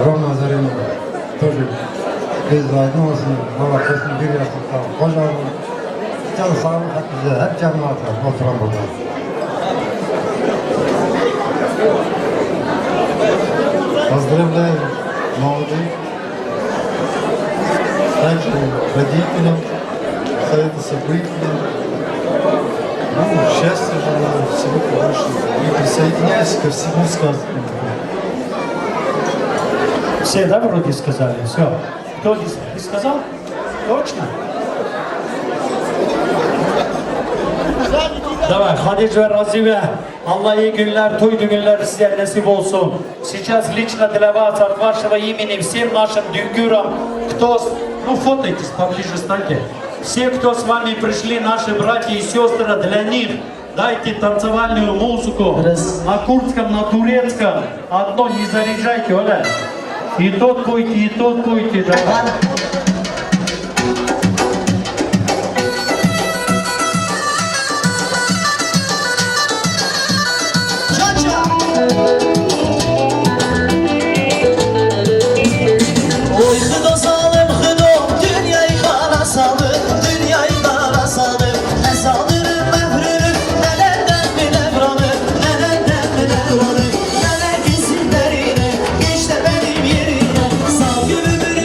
Roma Zarina, тоже göz aydın olsun. Valla kesin bir yaşlıkta kocaman. Can sağlık hep bize, hep cemaat var, oturan burada. Поздравляю молодых. Также родителям за это событие. Ну, счастья желаю, всего хорошего. И присоединяюсь ко всему сказанному. Все, да, вроде сказали? Все. Кто не сказал? Точно? Давай, Hadic ve Razive. Allah iyi günler, toydu günler size nasip olsun. Сейчас лично для вас от вашего имени всем нашим дюгюрам, кто... Ну, фотойтесь, поближе станьте. Все, кто с вами пришли, наши братья и сестры, для них дайте танцевальную музыку на курдском, на турецком. Одно не заряжайте, Оля. И тот пойте, давай. Oy hıdo salım hıdo, dünyayı kara salım, dünyayı kara salım. Ne salırım ömrünü, nelerden bile buranı, nelerden bile buranı. Neler gizimlerini, işte benim yerime. Sal gülümün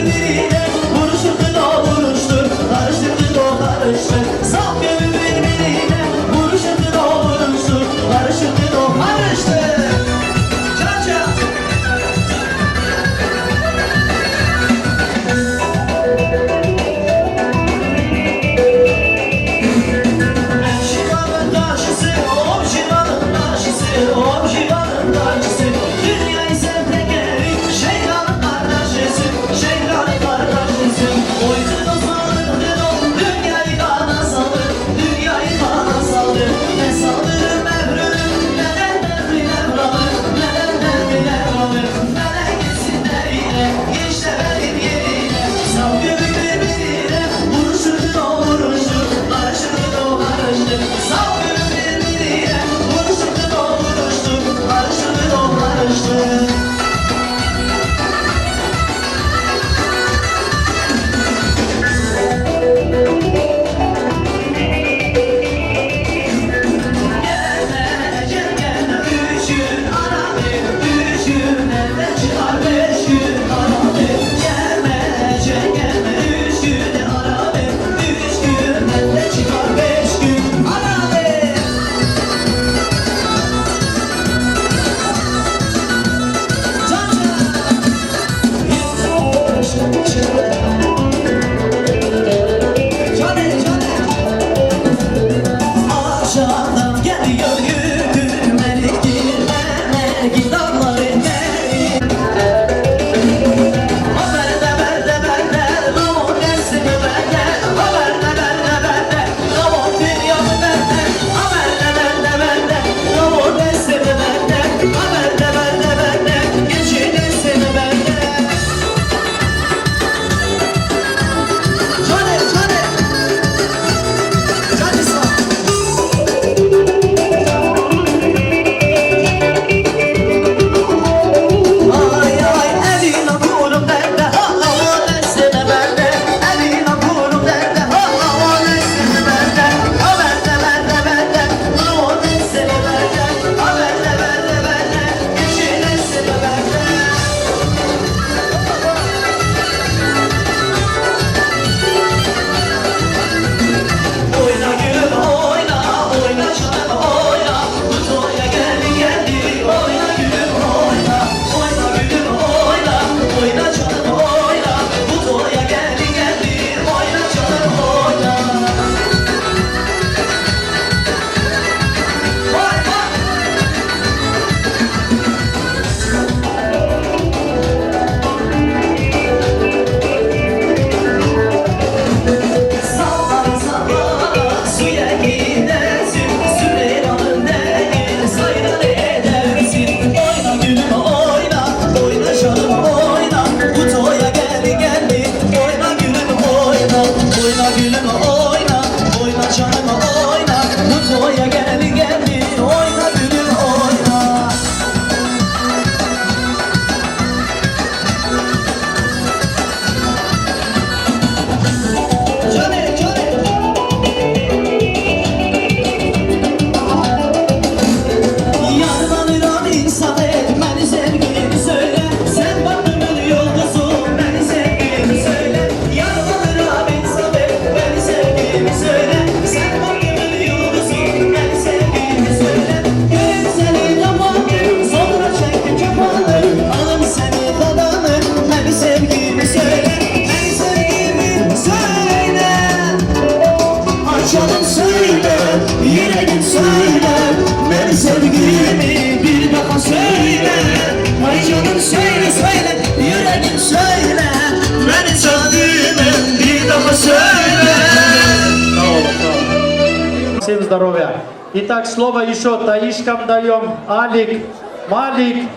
здоровья. Итак, слово еще таишкам даем. Алик, Малик,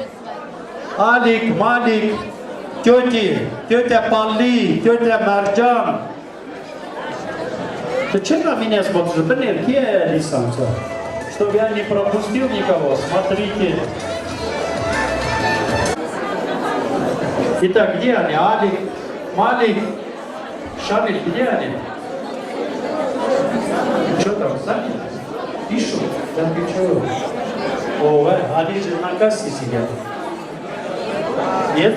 Алик, Малик, тети, тетя Палли, тетя Марджан. Ты что на меня смотришь? Блин, где лисамца? Чтобы я не пропустил никого, смотрите. Итак, где они? Алик, Малик, Шамиль, где они? Что там, сами? Пишут? Да ты что? О, они же на кассе сидят. Нет?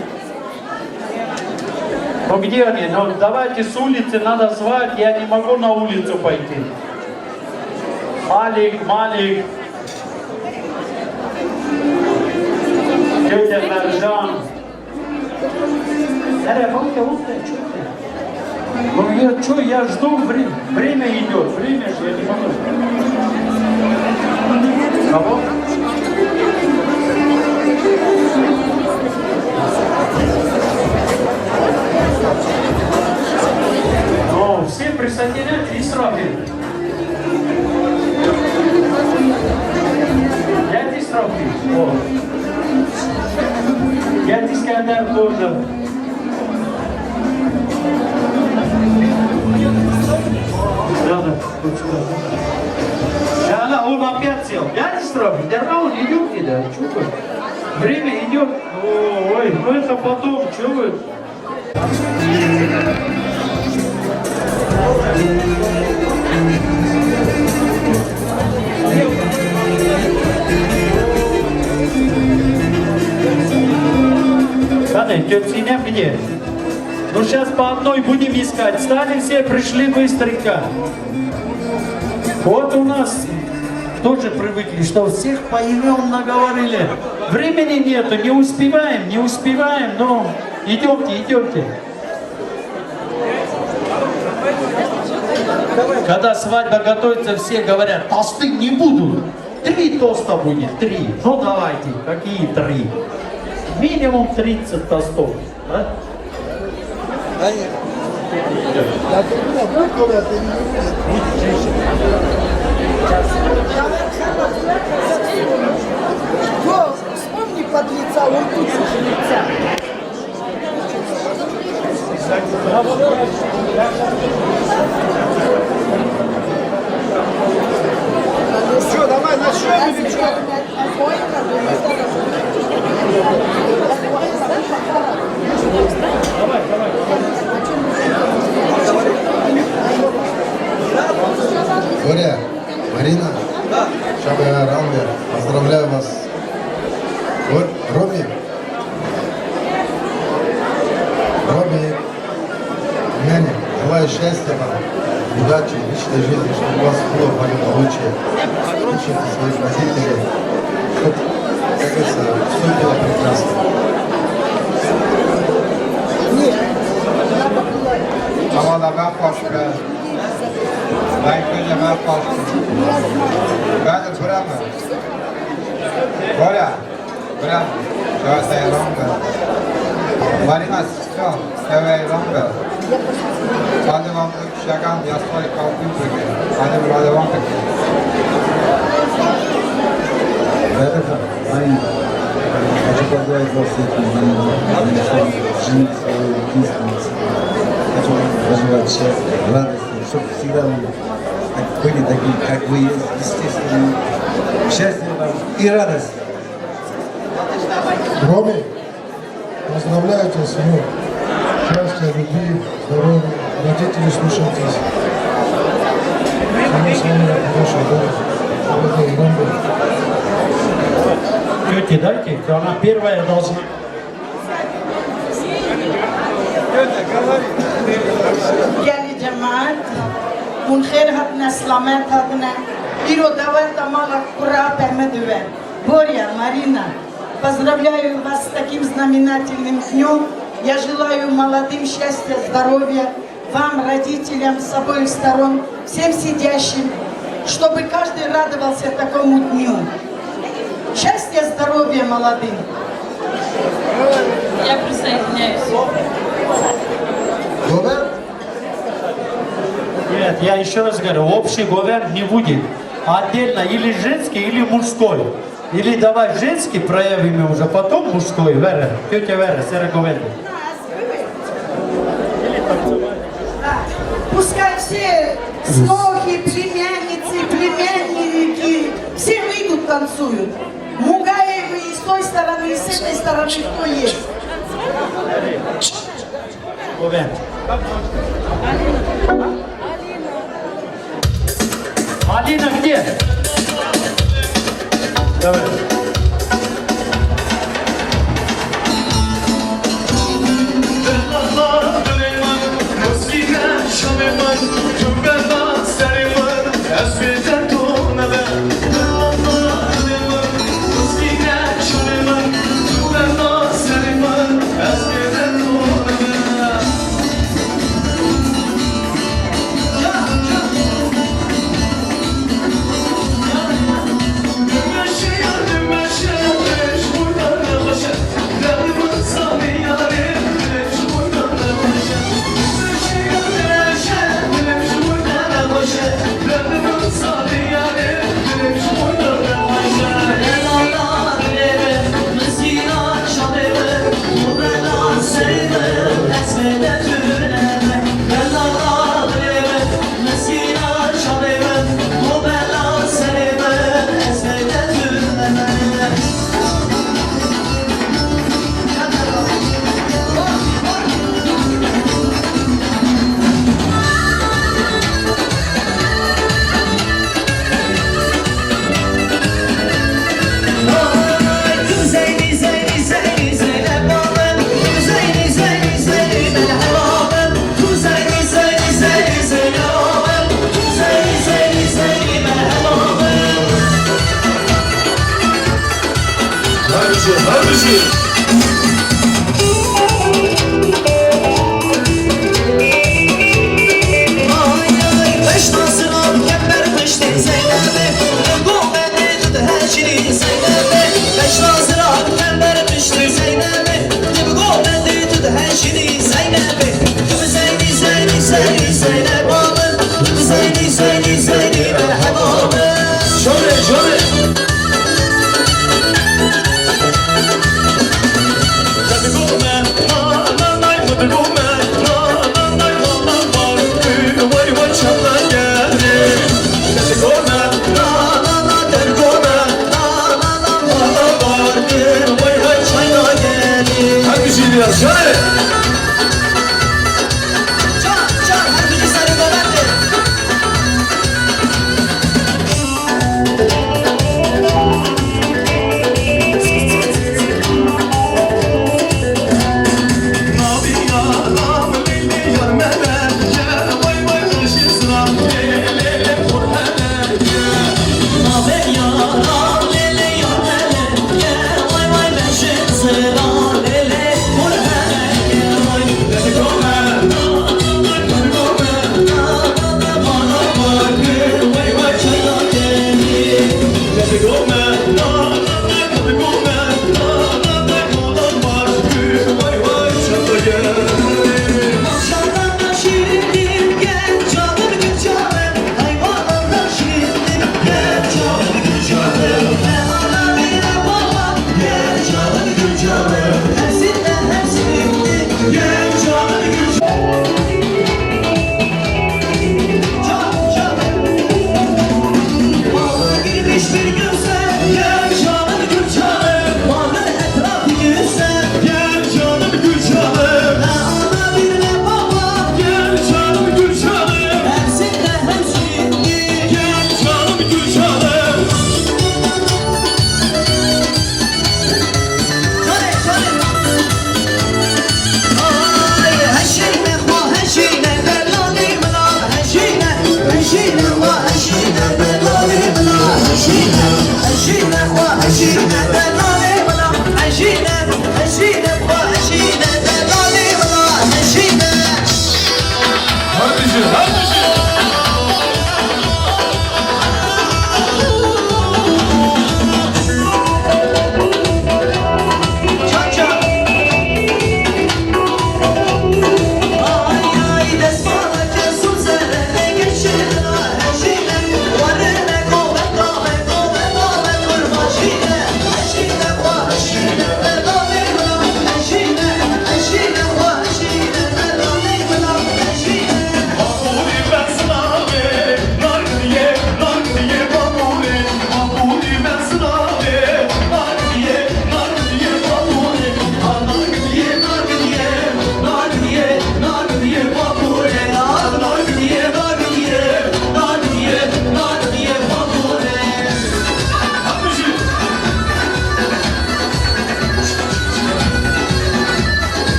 Ну где они? Ну давайте с улицы надо звать, я не могу на улицу пойти. Малик, Малик. Тетя Наржан. Ну что, я жду, время идет, время же, я не могу. Кого? Ну, все присоединяйтесь и сравнивайте. Я здесь сравниваю. Я здесь Искандар тоже. Да, он опять сел. Я не сравниваю. Да, он идет, не да. Чего? Время идет. Ой, ну это потом. Чего вы? Ладно, тетя Синя где? Ну сейчас по одной будем искать. Стали все, пришли быстренько. Вот у нас тоже привыкли, что всех поименно говорили. Времени нету, не успеваем, но идемте. Когда свадьба готовится, все говорят, тосты не будут. 3 тоста будет, 3. Ну давайте, какие 3? Минимум 30 тостов. А? Вспомни подлеца, он тут же лица. Что, давай начнем или что? Боря, Марина, Шабая Рамбер, поздравляю вас. Вот, Роби, Няня, желаю счастья вам, удачи в личной жизни, чтобы у вас было благополучие. Слушайте своих родителей, чтобы, как говорится, все было прекрасно. Havalaga başka, Baykırlığa başka. Gadir Brahma. Borya, Brahma. Şahsa Ranga. Marina Sisko, Sevey Ranga. Radevan Şagan, Yastoy Kalkın Peki. Hadim Radevan Peki. Aynı. Хочу поздравить вас всех с жениться единственницы. Хочу пожелать счастья, радости, чтобы всегда вы были такие, как вы есть, естественно. Счастья вам и радости. Роми, поздравляю тебя, сынок. Счастья, любви, здоровья. Родители, слушайтесь. Всего самого хорошего, да? Тете дайте, она первая должна. Geli cemaat, munher hatna, slamet hatna. Iro давай мала кура пермедуве. Боря, Марина, поздравляю вас с таким знаменательным днем. Я желаю молодым счастья, здоровья, вам, родителям с обоих сторон, всем сидящим, чтобы каждый радовался такому дню. Счастья, здоровья молодым. Я присоединяюсь. Нет, я еще раз говорю, общий говен не будет. отдельно или женский, или мужской. Или давай женский проявим уже, потом мужской. Вера, тетя Вера, Сереговенда. Пускай все снохи, племянницы, племянники, все выйдут, танцуют. Мугаевы и с той стороны, и с этой стороны, кто есть. Алина где? Давай.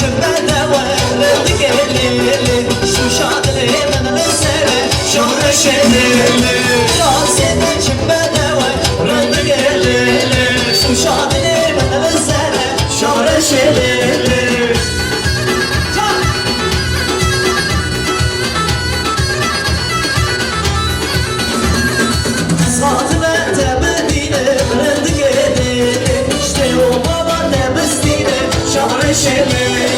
çemberde vardı geleli Şu şadili bana mesele şahre şedeli Seni çemberde vardı geleli Şu şadili bana mesele şahre şedeli Saatime temedine vardı geleli İşte o baba ne bestine şahre şedeli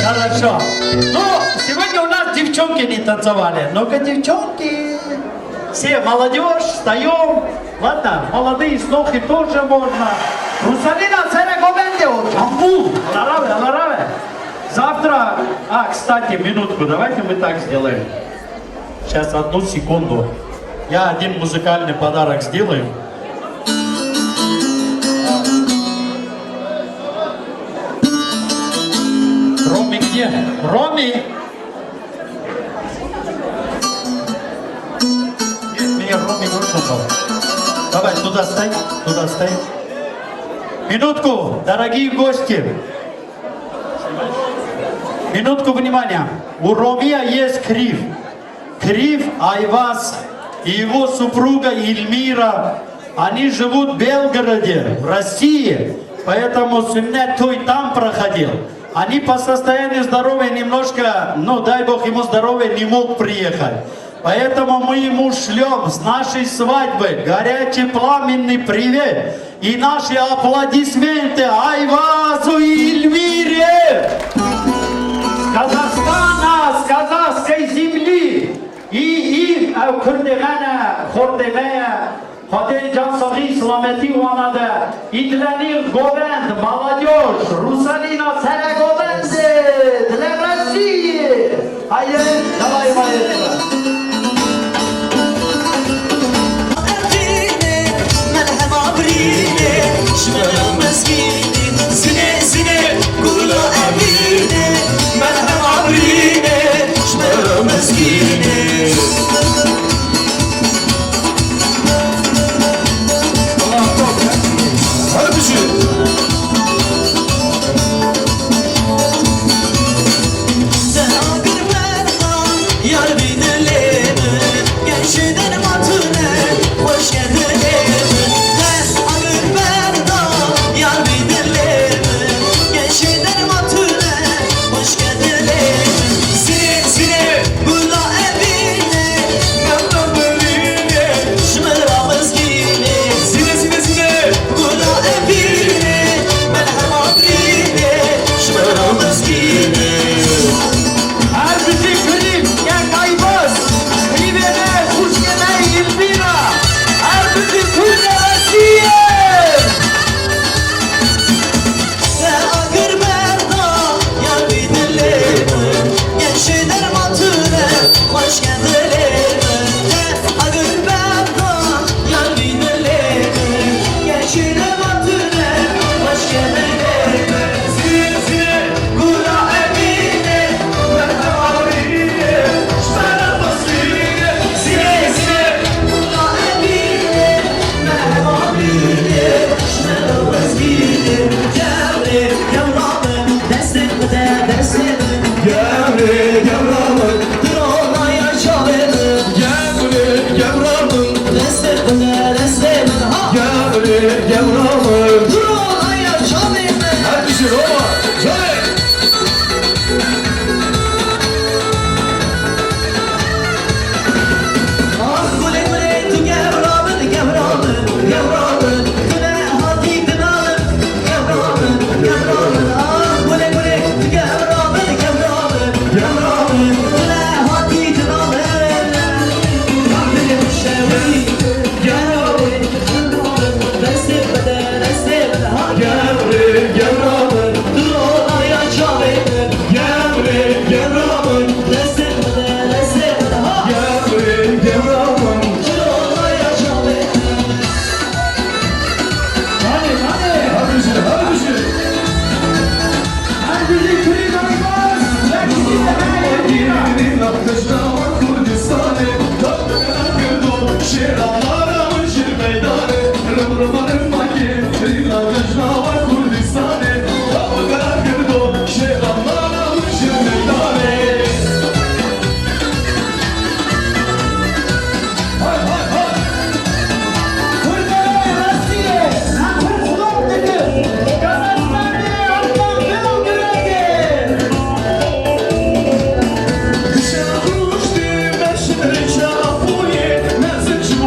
Хорошо. Ну, сегодня у нас девчонки не танцевали. Ну-ка, девчонки. Все, молодежь, встаем. Ладно, молодые снохи тоже можно. Русалина, Церегобенде, Амбул. Лараве. Завтра... кстати, минутку, давайте мы так сделаем. Сейчас, одну секунду. Я один музыкальный подарок сделаю. Роми где? Роми! Меня Роми вышел. Давай, туда стай. Минутку, дорогие гости. Минутку внимания. У Ромия есть Крив. Крив Айваз и его супруга Ильмира. Они живут в Белгороде, в России. Поэтому суннет той там проходил. Они по состоянию здоровья немножко, дай Бог ему здоровья, не мог приехать. Поэтому мы ему шлем с нашей свадьбы горячий пламенный привет и наши аплодисменты Айвазу и Эльвире с Казахстана, с казахской земли и Курдемена, Хордемея, Хотей Джансаги, Сламети Уанада, Идленир Говенд, молодежь, Русалина Цереговенде, для России! Давай, маэстро!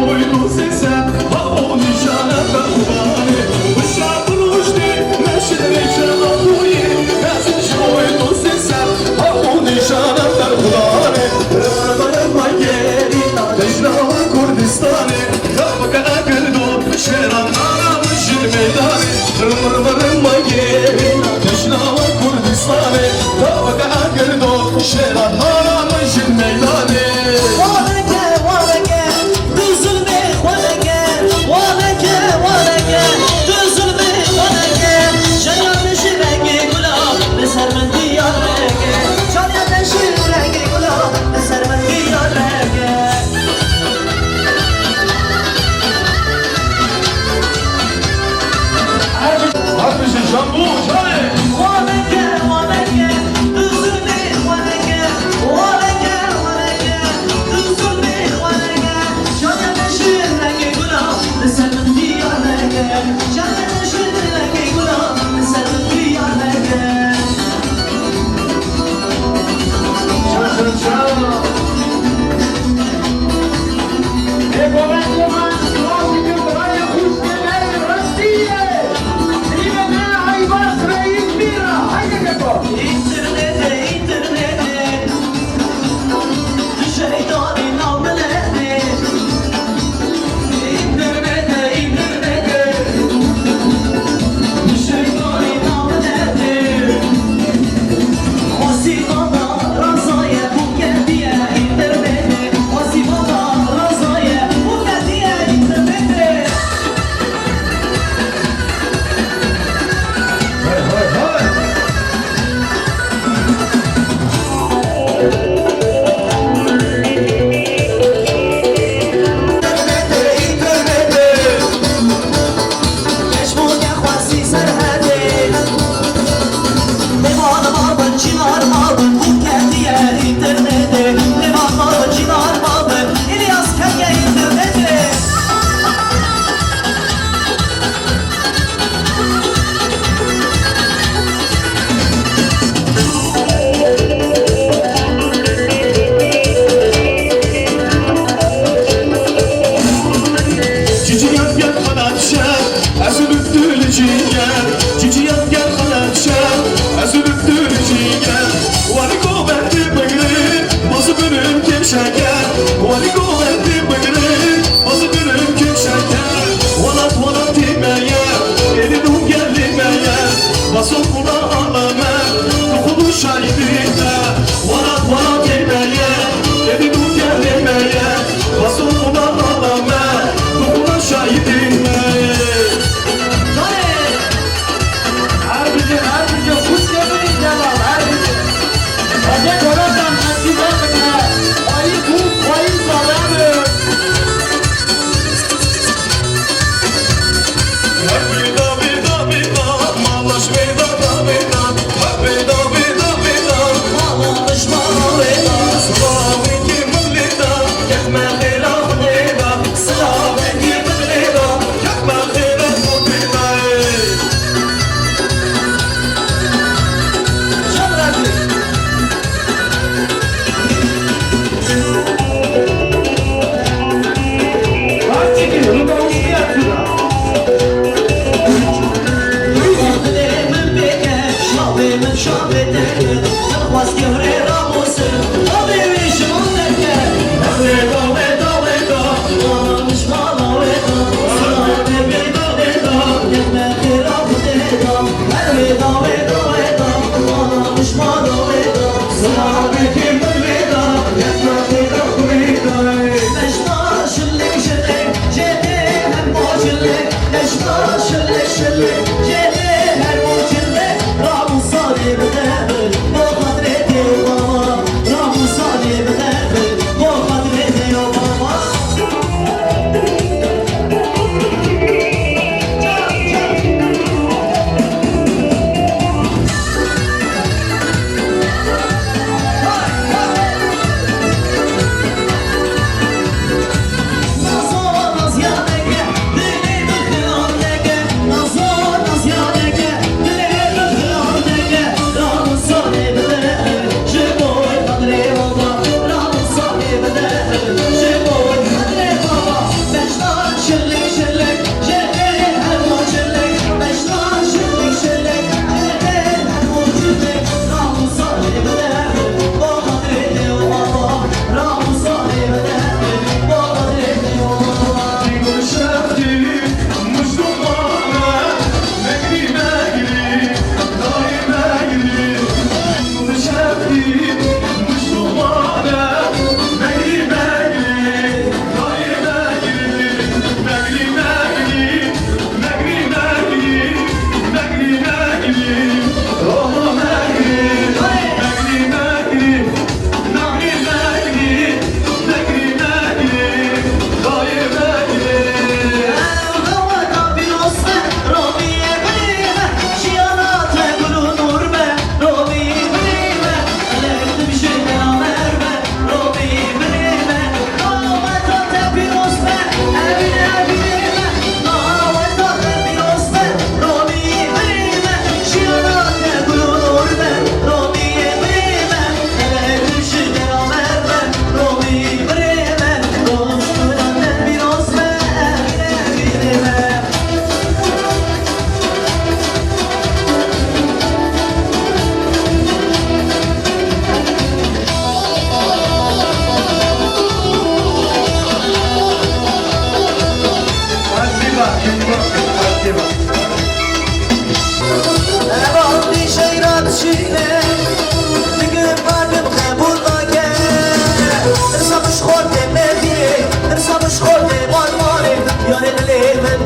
Boynu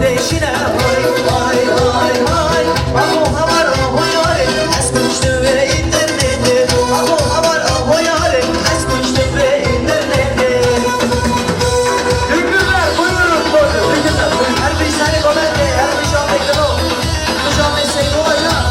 deşine hay hay hay hay Aho hamar aho yare Ez kuştu ve internete Aho hamar aho yare Ez kuştu ve internete Teşekkürler, buyurun bozu. Teşekkürler. Her bir sene komende, her bir şan bekleno Bu şan mesleği olacak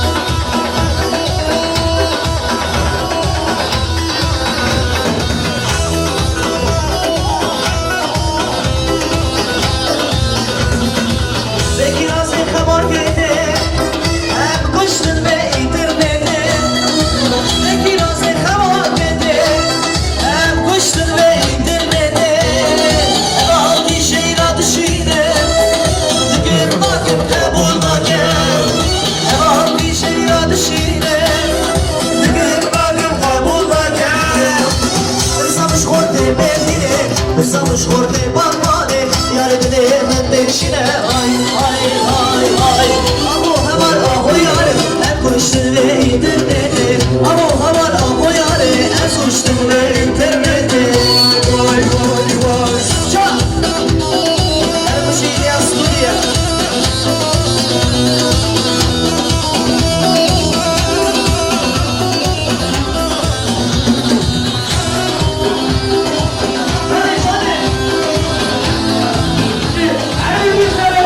Peki nasıl kabar girdi Hem kuştun ve internete Peki nasıl kabar girdi Hem kuştun ve internete Aldı şeyler dışıydı Tıkır bakıp kabul bakıp Aldı şeyler dışıydı Tıkır bakıp kabul bakıp Hırsamış korte bendine Hırsamış korte bakmane Yar dileğimin deşine Ay ay ay ay Aho hemen aho yare En kuştun ve internete Aho hemen aho yare En kuştun ve internete Vay vay vay Çak Her bu şeyi ya stüdyo En güzel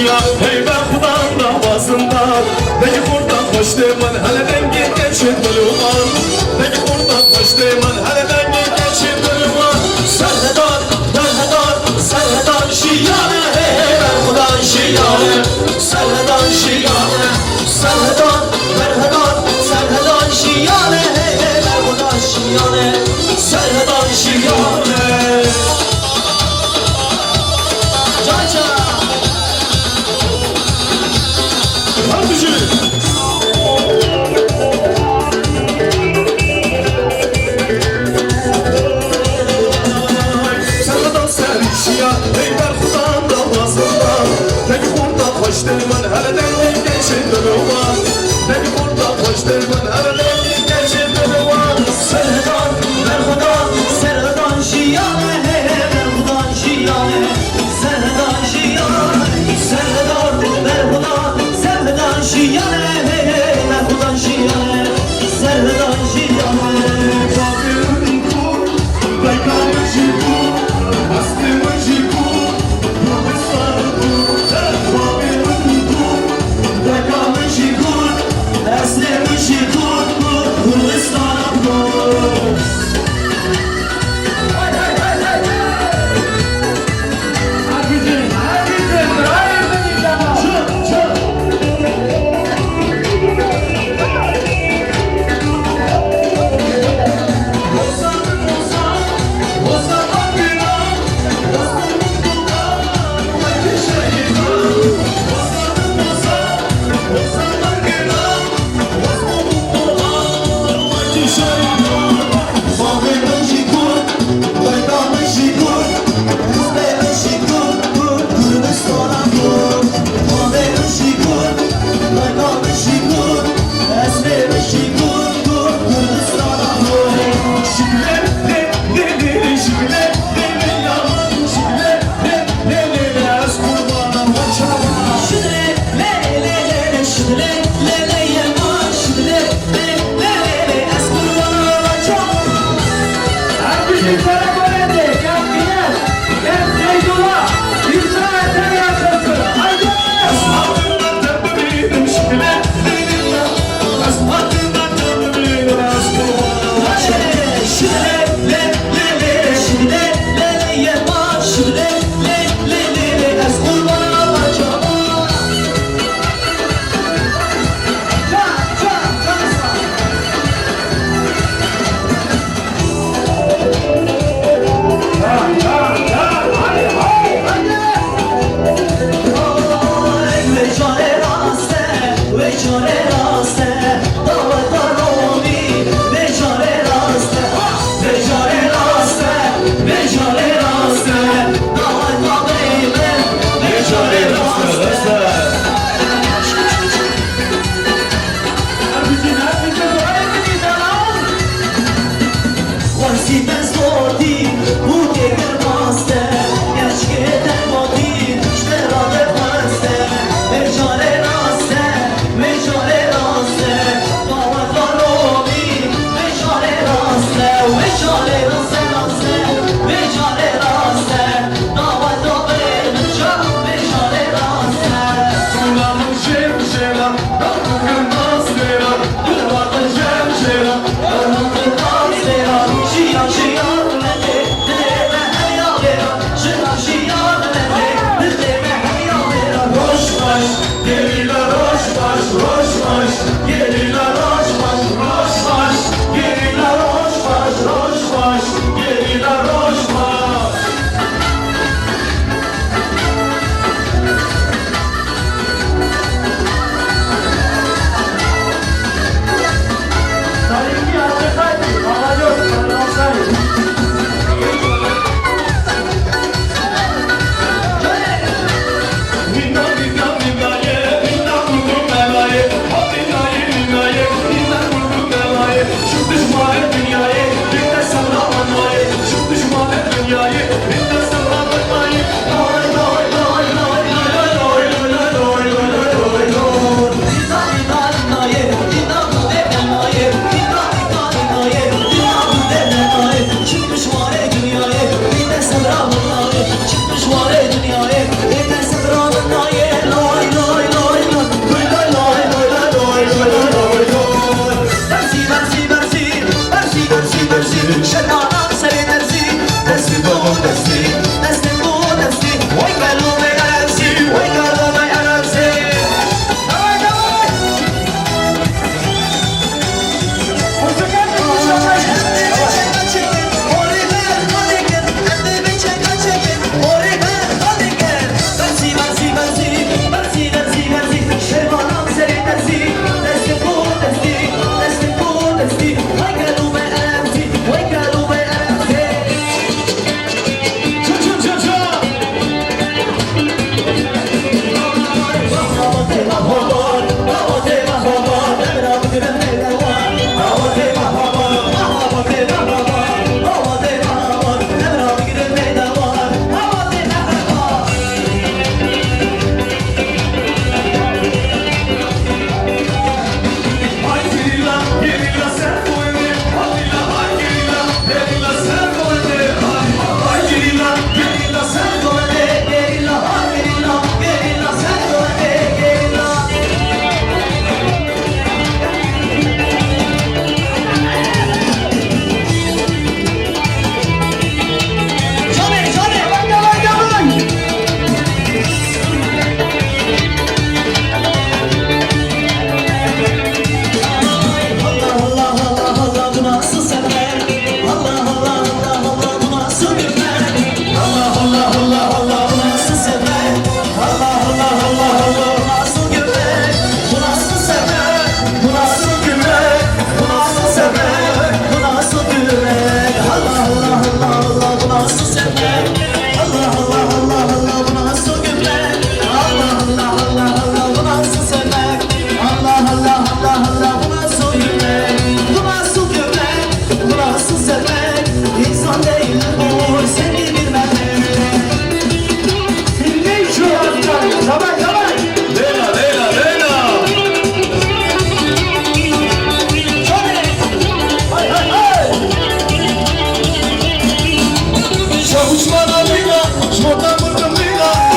ya hey ben Xudan davasından Beni buradan hoş demen hele dengi geçin buluman Beni buradan hoş demen hele dengi geçin buluman Serhedar, derhedar, serhedar şiyane hey ben Xudan şiyane Serhedar şiyane Serhedar, derhedar, serhedar şiyane hey ben Xudan şiyane Serhedar şiyane Hoşderman hele dengi geçin dönüvan Beni burada hoşderman hele dengi geçin dönüvan Serhedar, merhudan, serhedar şiyane Merhudan şiyane, serhedar şiyane Serhedar, merhudan, serhedar şiyane Merhudan şiyane, serhedar şiyane Kabirun kur, baykanı jikur Astımı jikur, profesör kur Kabirun Aslemin şikur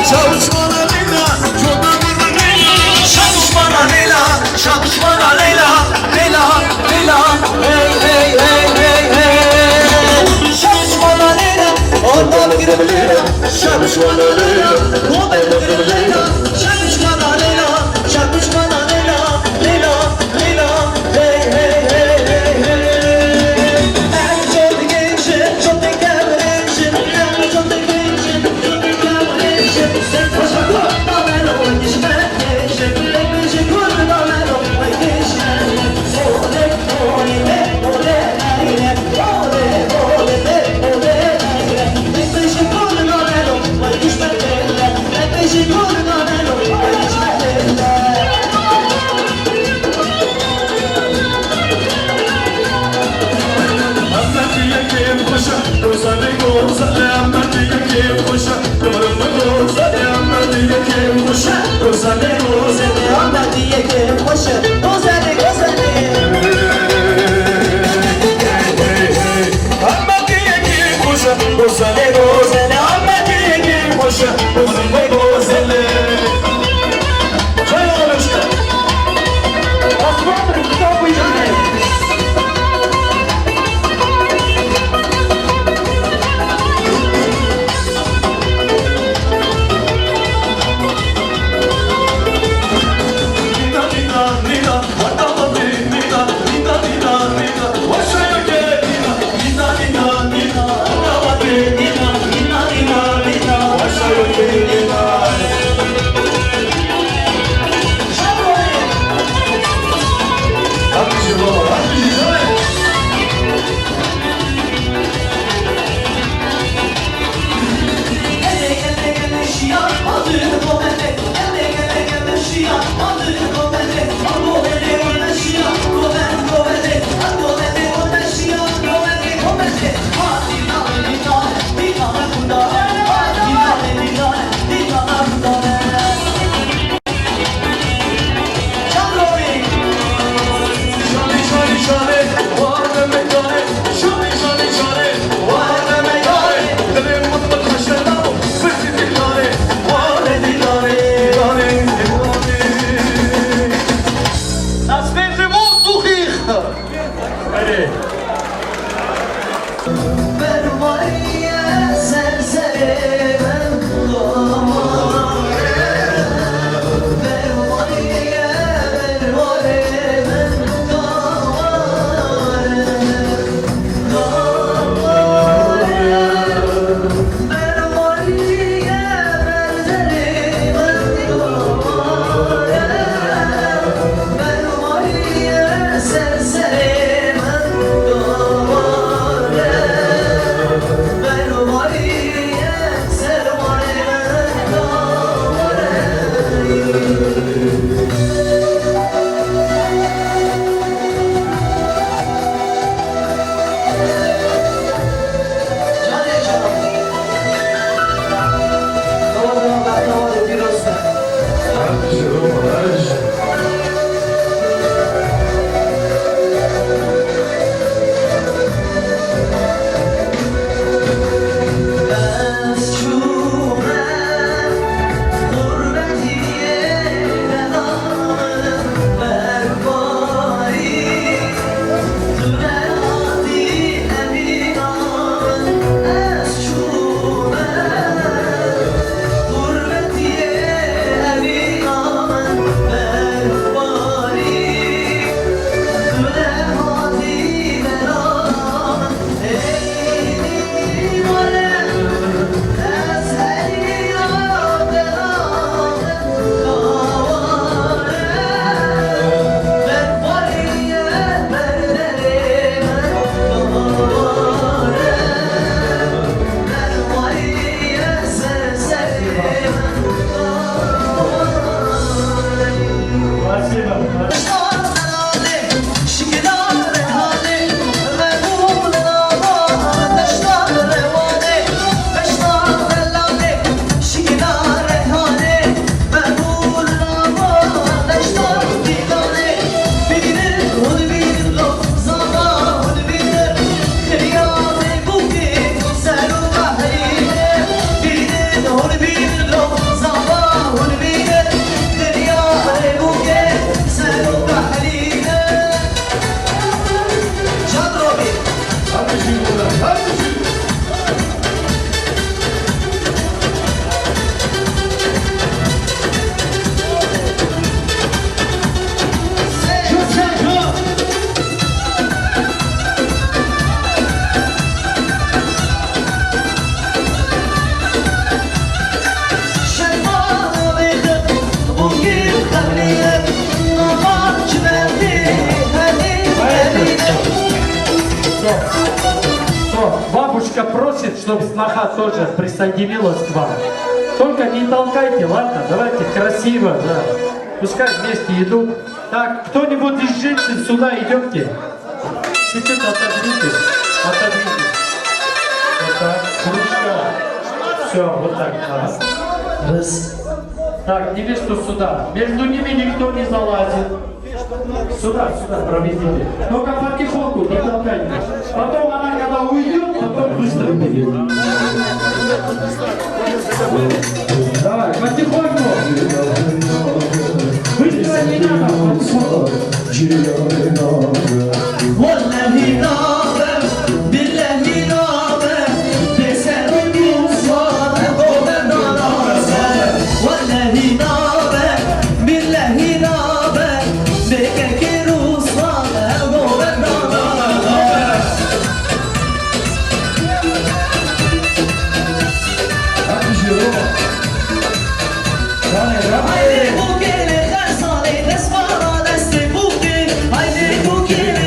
Çavuş bana Leyla, çoda bana Leyla. Çavuş bana Leyla, çavuş bana Leyla. Leyla, Leyla, hey hey hey hey hey. Çavuş bana Leyla, ondan girebilirim. Çavuş bana Leyla, ondan girebilirim. Çavuş bana Leyla, çavuş bana Leyla. Leyla, Leyla, hey hey hey hey hey. Ben çok gençim, çok gençim. Ben çok gençim, çok gençim. Sen koşma, ben o geçmem geçim. Bekleşim kurban ben o geçmem. Ole ole ole ole ole ole ole. Bekleşim kurban ben o geçmem. Bekleşim kurban ben o geçmem. Rosa, Бабушка просит, чтобы сноха тоже присоединилась к вам. Только не толкайте, ладно? Давайте красиво, да. Пускай вместе идут. Так, кто-нибудь из женщин сюда идемте. Чуть-чуть отодвиньтесь. Отодвиньтесь. Вот так, кружка. Все, вот так, да. Раз. Так, невесту сюда. Между ними никто не залазит. Сюда, сюда проведите. Только потихоньку, не толкайте. Потом она, когда уйдет, потом быстро будет. Давай, потихоньку. Быстро не надо. والله نابم بالله نابم بسر المصاب قومنا نابم والله نابم بالله نابم بكك روصاب قومنا نابم Haydi bu gele her sale desmara deste buke Haydi bu gele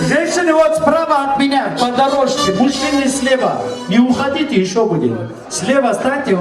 Женщины вот справа от меня, по дорожке, мужчины слева. Не уходите, еще будет. Слева станьте.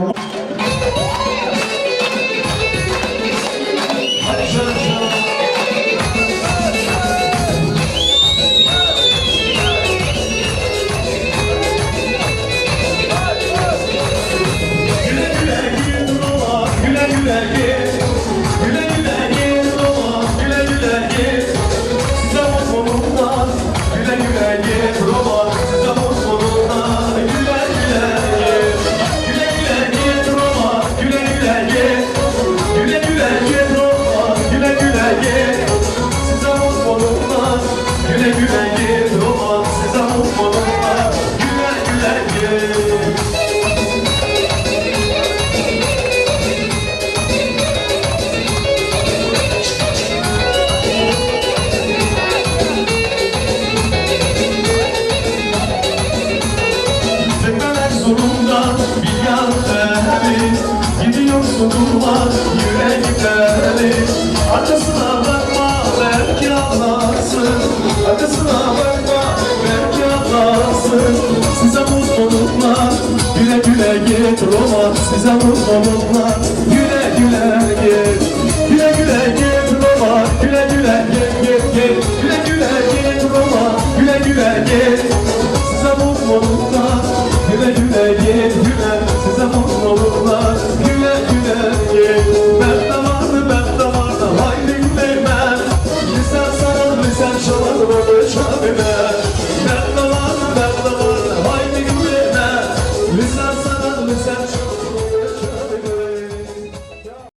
Acısına bakma belki ağlarsın, acısına bakma belki ağlarsın. Size mutluluklar, güle güle git Roma, size mutluluklar.